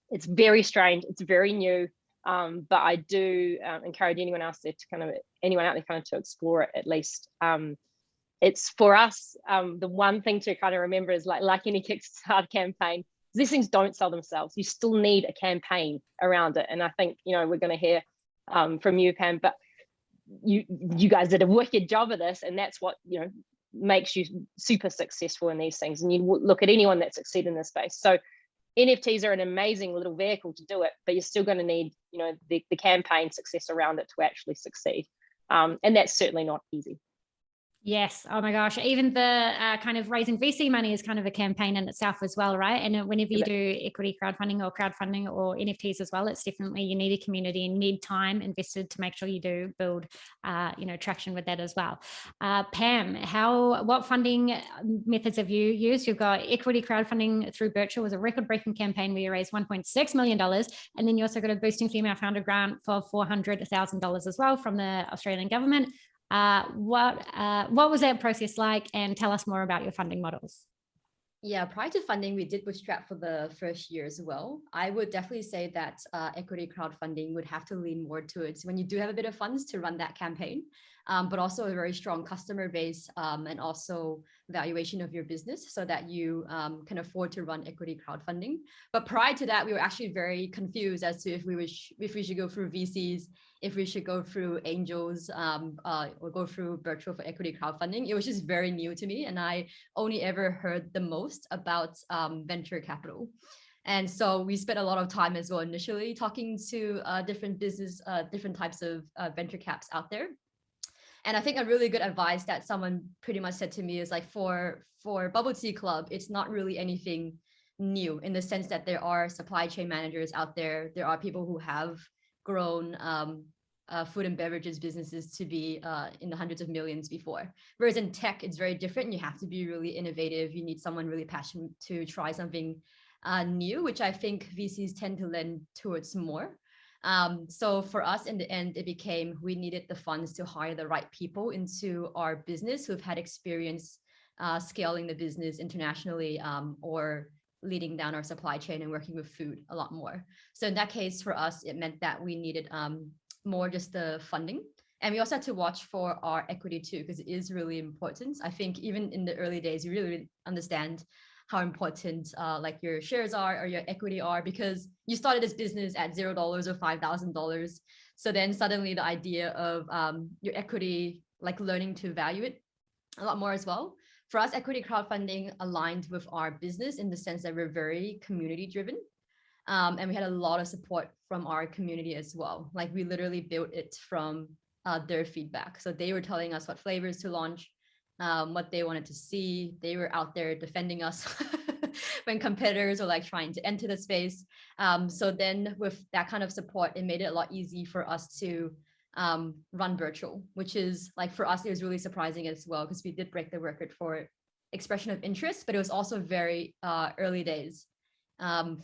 it's very strange, it's very new, but I do encourage anyone out there to explore it at least. It's for us, the one thing to kind of remember is like any Kickstarter campaign, these things don't sell themselves. You still need a campaign around it. And I think, we're going to hear from you, Pam, but you guys did a wicked job of this, and that's what, makes you super successful in these things. And you look at anyone that succeeds in this space. So NFTs are an amazing little vehicle to do it, but you're still going to need, the campaign success around it to actually succeed. And that's certainly not easy. Yes. Oh my gosh. Even the kind of raising VC money is kind of a campaign in itself as well, right? And whenever you do equity crowdfunding or NFTs as well, it's definitely, you need a community and need time invested to make sure you do build, traction with that as well. Pam, what funding methods have you used? You've got equity crowdfunding through Virtual, was a record-breaking campaign where you raised $1.6 million. And then you also got a Boosting Female Founder grant for $400,000 as well from the Australian government. What was that process like, and tell us more about your funding models? Yeah, prior to funding, we did bootstrap for the first year as well. I would definitely say that equity crowdfunding would have to lean more towards when you do have a bit of funds to run that campaign. but also a very strong customer base, and also valuation of your business so that you can afford to run equity crowdfunding. But prior to that, we were actually very confused as to if we should go through VCs, if we should go through angels, or go through virtual for equity crowdfunding. It was just very new to me, and I only ever heard the most about venture capital. And so we spent a lot of time as well initially talking to different types of venture caps out there. And I think a really good advice that someone pretty much said to me is like, for Bubble Tea Club, it's not really anything new, in the sense that there are supply chain managers out there. There are people who have grown food and beverages businesses to be in the hundreds of millions before. Whereas in tech, it's very different. You have to be really innovative. You need someone really passionate to try something new, which I think VCs tend to lend towards more. So for us, in the end, it became, we needed the funds to hire the right people into our business who've had experience scaling the business internationally, or leading down our supply chain and working with food a lot more. So in that case, for us, it meant that we needed more just the funding. And we also had to watch for our equity too, because it is really important. I think even in the early days, you really understand how important like your shares are or your equity are, because you started this business at $0 or $5,000. So then suddenly the idea of your equity, like learning to value it a lot more as well. For us, equity crowdfunding aligned with our business in the sense that we're very community driven. And we had a lot of support from our community as well. Like we literally built it from their feedback. So they were telling us what flavors to launch, what they wanted to see. They were out there defending us when competitors were like trying to enter the space. So then with that kind of support, it made it a lot easier for us to run virtual, which is like, for us, it was really surprising as well, because we did break the record for expression of interest, but it was also very early days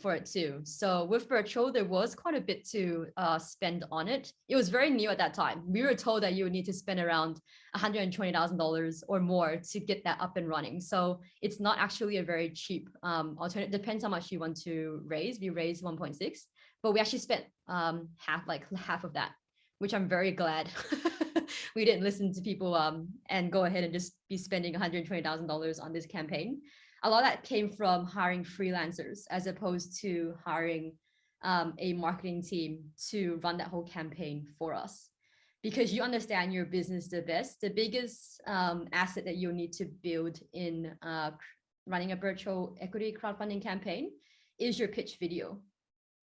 for it too. So with virtual, there was quite a bit to spend on it. It was very new at that time. We were told that you would need to spend around $120,000 or more to get that up and running. So it's not actually a very cheap alternative. Depends how much you want to raise. We raised 1.6, but we actually spent half of that, which I'm very glad we didn't listen to people and go ahead and just be spending $120,000 on this campaign. A lot of that came from hiring freelancers as opposed to hiring a marketing team to run that whole campaign for us. Because you understand your business the best. The biggest asset that you'll need to build in running a virtual equity crowdfunding campaign is your pitch video.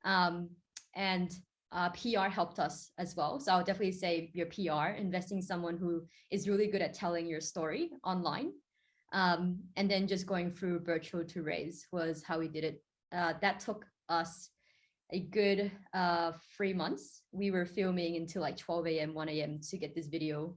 And PR helped us as well. So I would definitely say your PR, investing in someone who is really good at telling your story online. And then just going through virtual to raise was how we did it. That took us a good 3 months. We were filming until like 12 a.m., 1 a.m. to get this video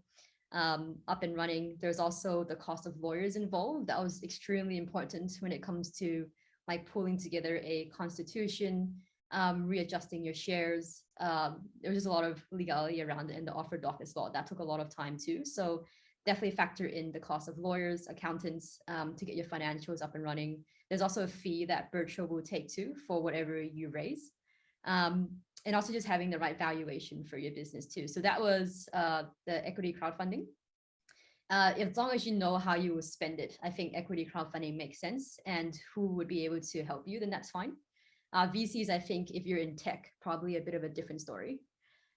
up and running. There's also the cost of lawyers involved. That was extremely important when it comes to like pulling together a constitution, readjusting your shares. There was just a lot of legality around it, and the offer doc as well. That took a lot of time too. So definitely factor in the cost of lawyers, accountants to get your financials up and running. There's also a fee that virtual will take too for whatever you raise. And also just having the right valuation for your business too. So that was the equity crowdfunding. As long as you know how you will spend it, I think equity crowdfunding makes sense, and who would be able to help you, then that's fine. VCs, I think if you're in tech, probably a bit of a different story.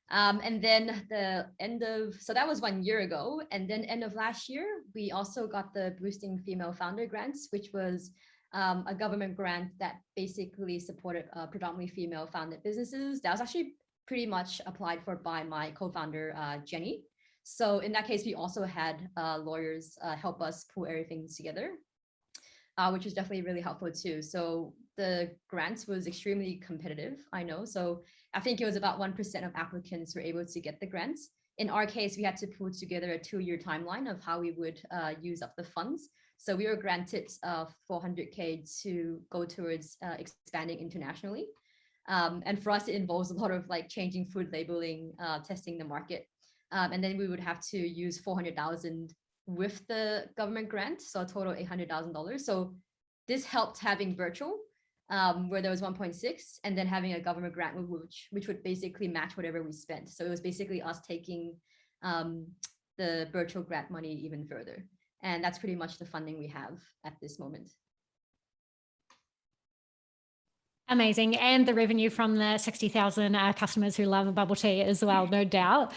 And then so that was 1 year ago. And then end of last year, we also got the Boosting Female Founder Grants, which was a government grant that basically supported predominantly female founded businesses. That was actually pretty much applied for by my co-founder, Jenny. So in that case, we also had lawyers help us pull everything together, which was definitely really helpful too. So the grants was extremely competitive, I know. So I think it was about 1% of applicants were able to get the grants. In our case, we had to put together a 2-year timeline of how we would use up the funds. So we were granted $400K to go towards expanding internationally. And for us, it involves a lot of like changing food labeling, testing the market. And then we would have to use $400,000 with the government grant, so a total $800,000. So this helped having virtual, where there was 1.6, and then having a government grant which would basically match whatever we spent. So it was basically us taking the virtual grant money even further. And that's pretty much the funding we have at this moment. Amazing. And the revenue from the 60,000 customers who love a bubble tea as well, no doubt.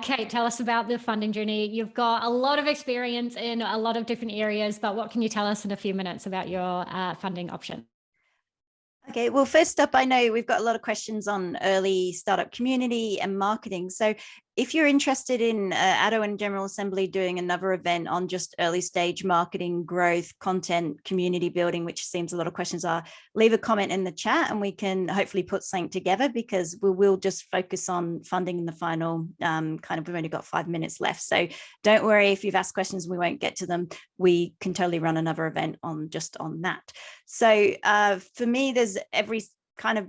Kate, tell us about the funding journey. You've got a lot of experience in a lot of different areas, but what can you tell us in a few minutes about your funding option? Okay, well, first up, I know we've got a lot of questions on early startup community and marketing. So if you're interested in Atto and General Assembly doing another event on just early stage marketing, growth, content, community building, which seems a lot of questions are, leave a comment in the chat and we can hopefully put something together, because we will just focus on funding in the final we've only got 5 minutes left. So don't worry if you've asked questions and we won't get to them. We can totally run another event on that. So for me, there's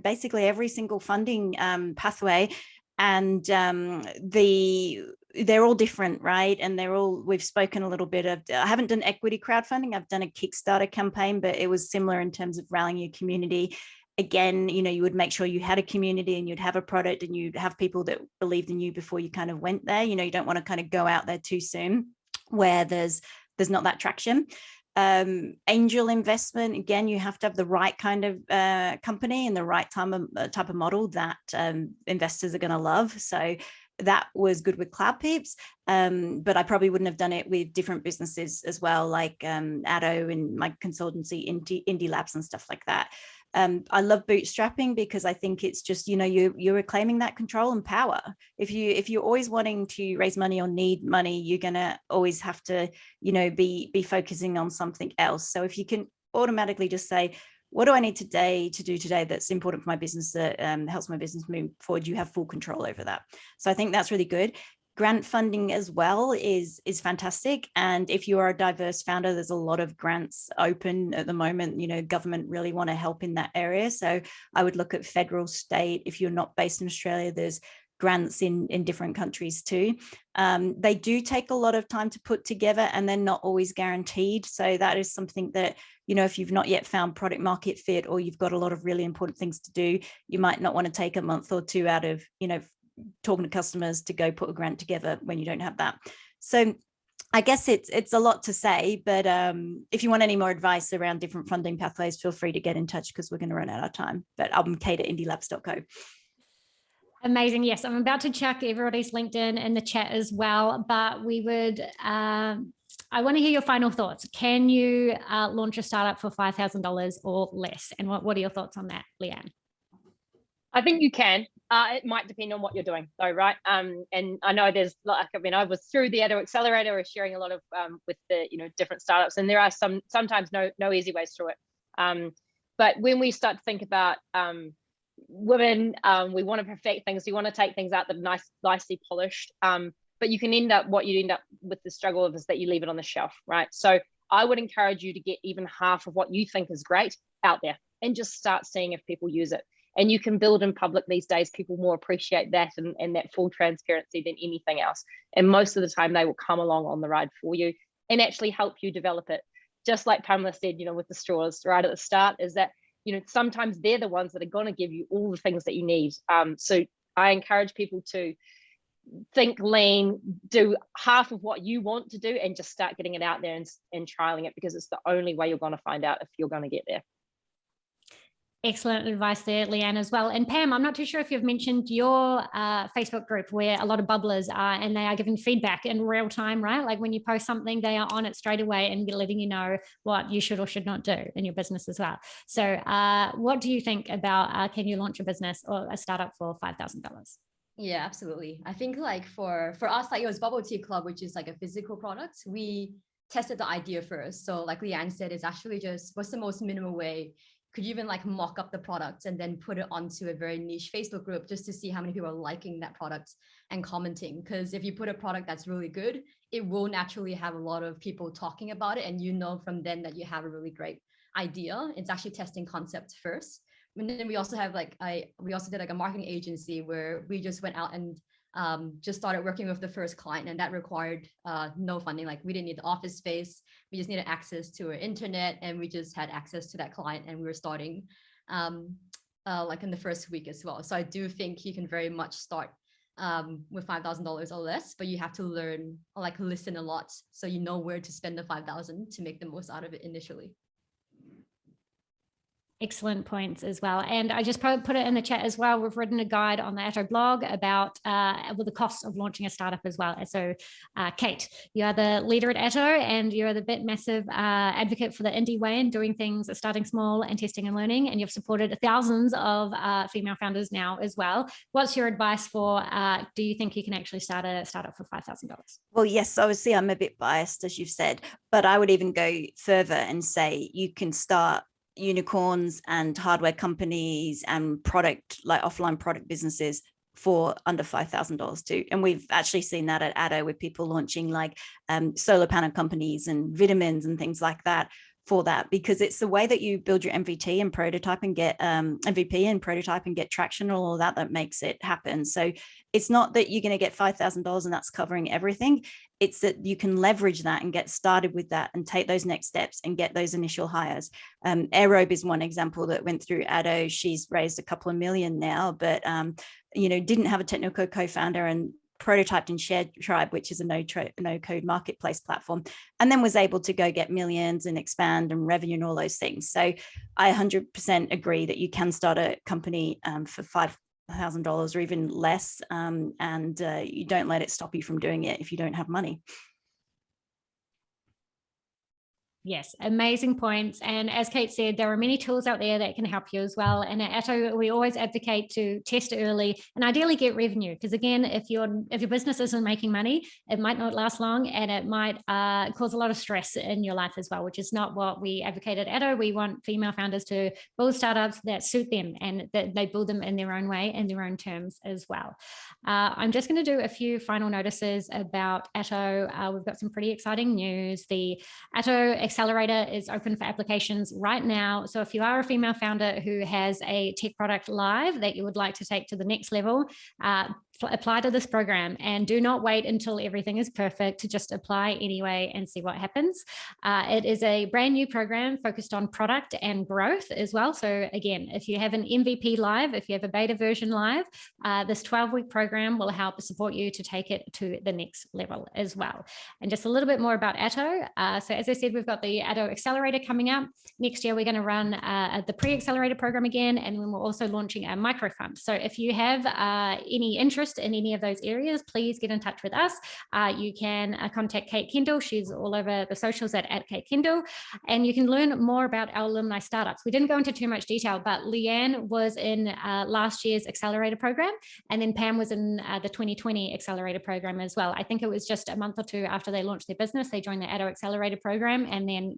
basically every single funding pathway, and they're all different, right? And we've spoken a little bit of, I haven't done equity crowdfunding. I've done a Kickstarter campaign, but it was similar in terms of rallying your community. Again, you would make sure you had a community and you'd have a product and you'd have people that believed in you before you kind of went there. You don't want to kind of go out there too soon where there's not that traction. Angel investment, again, you have to have the right kind of company and the right type of model that investors are going to love. So that was good with Cloud Peeps, but I probably wouldn't have done it with different businesses as well, like Atto and my consultancy, Indie Labs and stuff like that. I love bootstrapping because I think it's just, you're reclaiming that control and power. If you're always wanting to raise money or need money, you're going to always have to, be focusing on something else. So if you can automatically just say, what do I need to do today that's important for my business, that helps my business move forward, you have full control over that. So I think that's really good. Grant funding as well is fantastic. And if you are a diverse founder, there's a lot of grants open at the moment. Government really want to help in that area. So I would look at federal, state. If you're not based in Australia, there's grants in different countries too. They do take a lot of time to put together and they're not always guaranteed. So that is something that, if you've not yet found product market fit, or you've got a lot of really important things to do, you might not want to take a month or two out of, talking to customers to go put a grant together when you don't have that. So I guess it's a lot to say, but if you want any more advice around different funding pathways, feel free to get in touch because we're going to run out of time. But I'm Kate at indielabs.co. Amazing. Yes, I'm about to check everybody's LinkedIn in the chat as well, but I want to hear your final thoughts. Can you launch a startup for $5,000 or less? And what are your thoughts on that, Leanne? I think you can. It might depend on what you're doing though, right? And I know there's I was through the Atto Accelerator, I was sharing a lot of with the different startups, and there are sometimes no easy ways through it. But when we start to think about women, we want to perfect things, we want to take things out that are nicely polished. But you can end up with the struggle of is that you leave it on the shelf, right? So I would encourage you to get even half of what you think is great out there and just start seeing if people use it. And you can build in public these days. People more appreciate that and that full transparency than anything else. And most of the time they will come along on the ride for you and actually help you develop it. Just like Pamela said, with the straws right at the start, is that, sometimes they're the ones that are going to give you all the things that you need. So I encourage people to think lean, do half of what you want to do and just start getting it out there and trialing it, because it's the only way you're going to find out if you're going to get there. Excellent advice there, Leanne, as well. And Pam, I'm not too sure if you've mentioned your Facebook group where a lot of bubblers are and they are giving feedback in real time, right? Like when you post something, they are on it straight away and letting you know what you should or should not do in your business as well. So what do you think about can you launch a business or a startup for $5,000? Yeah, absolutely. I think for us, it was Bubble Tea Club, which is like a physical product. We tested the idea first. So like Leanne said, it's actually just what's the most minimal way. Could you even mock up the product and then put it onto a very niche Facebook group just to see how many people are liking that product and commenting? Because if you put a product that's really good, it will naturally have a lot of people talking about it. And from then that you have a really great idea. It's actually testing concepts first. And then we also have we also did a marketing agency where we just went out and just started working with the first client, and that required no funding. We didn't need the office space. We just needed access to our internet, and we just had access to that client, and we were starting in the first week as well. So I do think you can very much start with $5,000 or less, but you have to learn or like listen a lot so you know where to spend the 5,000 to make the most out of it initially. Excellent points as well. And I just put it in the chat as well. We've written a guide on the Atto blog about the cost of launching a startup as well. So Kate, you are the leader at Atto and you're the bit massive advocate for the indie way and doing things, starting small and testing and learning. And you've supported thousands of female founders now as well. What's your advice for, do you think you can actually start a startup for $5,000? Well, yes, obviously I'm a bit biased, as you've said, but I would even go further and say you can start unicorns and hardware companies and product, like offline product businesses, for under $5,000 too. And we've actually seen that at Atto with people launching like solar panel companies and vitamins and things like that for that, because it's the way that you build your MVP and prototype and get MVP and prototype and get traction and all of that makes it happen. So it's not that you're going to get $5,000 and that's covering everything. It's that you can leverage that and get started with that and take those next steps and get those initial hires. Aerobe is one example that went through Atto. She's raised a couple of million now, but didn't have a technical co-founder and prototyped in ShareTribe, which is a no-code marketplace platform, and then was able to go get millions and expand and revenue and all those things. So I 100% agree that you can start a company for $5,000 or even less, and you don't let it stop you from doing it if you don't have money. Yes, amazing points. And as Kate said, there are many tools out there that can help you as well. And at Atto, we always advocate to test early and ideally get revenue. Because again, if your business isn't making money, it might not last long and it might cause a lot of stress in your life as well, which is not what we advocate at Atto. We want female founders to build startups that suit them and that they build them in their own way and their own terms as well. I'm just going to do a few final notices about Atto. We've got some pretty exciting news. The Atto Accelerator is open for applications right now. So if you are a female founder who has a tech product live that you would like to take to the next level, apply to this program and do not wait until everything is perfect to just apply anyway and see what happens. It is a brand new program focused on product and growth as well. So again, if you have an MVP live, if you have a beta version live, this 12-week program will help support you to take it to the next level as well. And just a little bit more about Atto. So as I said, we've got the Atto Accelerator coming up. Next year, we're going to run the pre-accelerator program again, and then we're also launching a micro fund. So if you have any interest in any of those areas, please get in touch with us. You can contact Kate Kendall. She's all over the socials at Kate Kendall, and you can learn more about our alumni startups. We didn't go into too much detail, but Leanne was in last year's accelerator program, and then Pam was in the 2020 accelerator program as well. I think it was just a month or two after they launched their business, they joined the Atto Accelerator program, and then,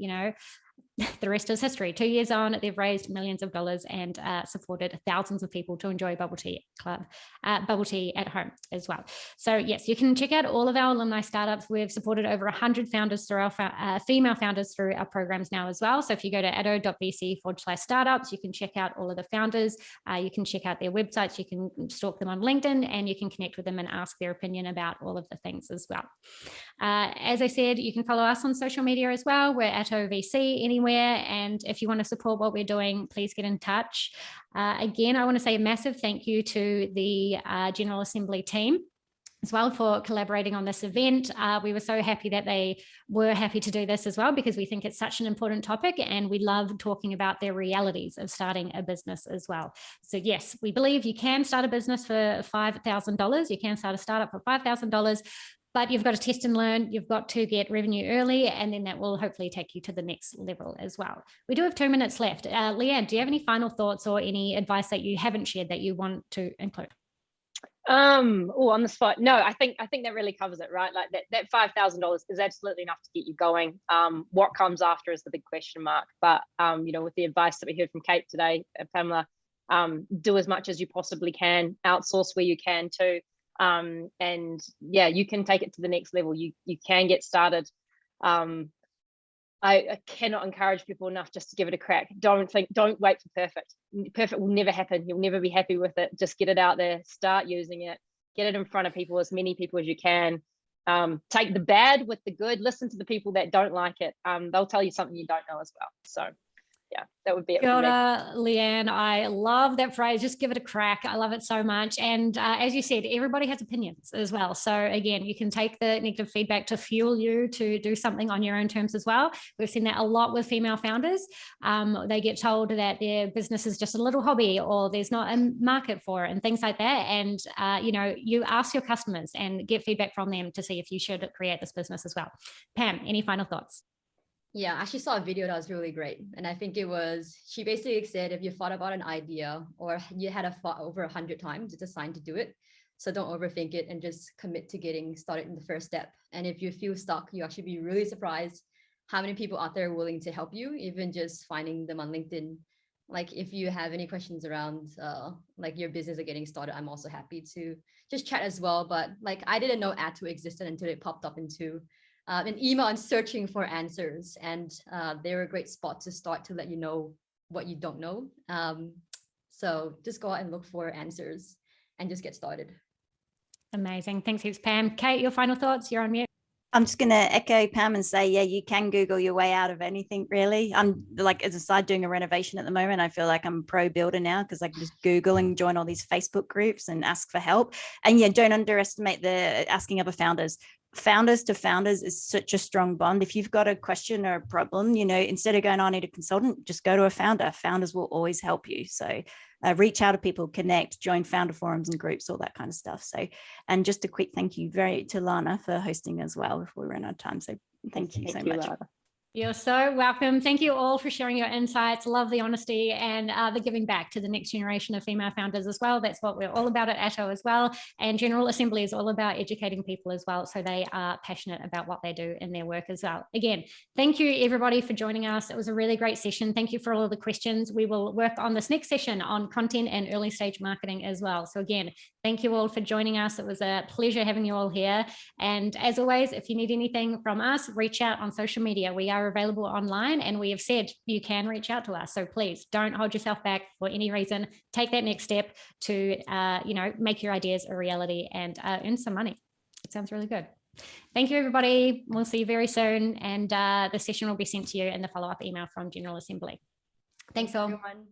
the rest is history. 2 years on, they've raised millions of dollars and supported thousands of people to enjoy bubble tea at home as well. So yes, you can check out all of our alumni startups. We've supported over 100 founders through our female founders through our programs now as well. So if you go to atto.vc/startups, you can check out all of the founders. You can check out their websites. You can stalk them on LinkedIn, and you can connect with them and ask their opinion about all of the things as well. As I said, you can follow us on social media as well. We're AttoVC anywhere. And if you want to support what we're doing, please get in touch. Again, I want to say a massive thank you to the General Assembly team as well for collaborating on this event. We were so happy that they were happy to do this as well, because we think it's such an important topic and we love talking about the realities of starting a business as well. So yes, we believe you can start a business for $5,000. You can start a startup for $5,000. But you've got to test and learn, you've got to get revenue early, and then that will hopefully take you to the next level as well. We do have 2 minutes left. Leanne, do you have any final thoughts or any advice that you haven't shared that you want to include? On the spot. No, I think that really covers it, right? Like that $5,000 is absolutely enough to get you going. What comes after is the big question mark. But with the advice that we heard from Kate today, Pamela, do as much as you possibly can, outsource where you can too. And yeah, you can take it to the next level. You can get started. I cannot encourage people enough just to give it a crack. Don't wait for perfect. Perfect will never happen. You'll never be happy with it. Just get it out there, start using it, get it in front of people, as many people as you can. Take the bad with the good, listen to the people that don't like it. They'll tell you something you don't know as well. So yeah, that would be it Kia for me. ora, Leanne. I love that phrase. Just give it a crack. I love it so much. And as you said, everybody has opinions as well. So again, you can take the negative feedback to fuel you to do something on your own terms as well. We've seen that a lot with female founders. They get told that their business is just a little hobby or there's not a market for it and things like that. And, you know, you ask your customers and get feedback from them to see if you should create this business as well. Pam, any final thoughts? Yeah, I actually saw a video that was really great. And I think it was, she basically said, if you thought about an idea or you had a thought over 100 times, it's a sign to do it. So don't overthink it and just commit to getting started in the first step. And if you feel stuck, you actually be really surprised how many people out there are willing to help you, even just finding them on LinkedIn. Like if you have any questions around like your business or getting started, I'm also happy to just chat as well. But like I didn't know Atto existed until it popped up into an email and searching for answers, and they're a great spot to start to let you know what you don't know. So just go out and look for answers and just get started. Amazing. Thanks heaps, Pam. Kate, your final thoughts? You're on mute. I'm just going to echo Pam and say, yeah, you can Google your way out of anything, really. I'm like, as a side doing a renovation at the moment, I feel like I'm a pro builder now because I can just Google and join all these Facebook groups and ask for help. And yeah, don't underestimate the asking other founders. Founders to founders is such a strong bond. If you've got a question or a problem, you know, instead of going, I need a consultant, just go to a founder. Founders will always help you. So reach out to people, connect, join founder forums and groups, all that kind of stuff. So, and just a quick thank you to Lana for hosting as well before we run out of time. So thank you so much. Lana. You're so welcome. Thank you all for sharing your insights. Love the honesty and the giving back to the next generation of female founders as well. That's what we're all about at Atto as well. And General Assembly is all about educating people as well, so they are passionate about what they do in their work as well. Again, thank you everybody for joining us. It was a really great session. Thank you for all of the questions. We will work on this next session on content and early stage marketing as well. So again, thank you all for joining us. It was a pleasure having you all here. And as always, if you need anything from us, reach out on social media. We are available online, and we have said you can reach out to us. So please don't hold yourself back for any reason. Take that next step to, you know, make your ideas a reality and earn some money. It sounds really good. Thank you, everybody. We'll see you very soon. And the session will be sent to you in the follow-up email from General Assembly. Thanks all. Everyone.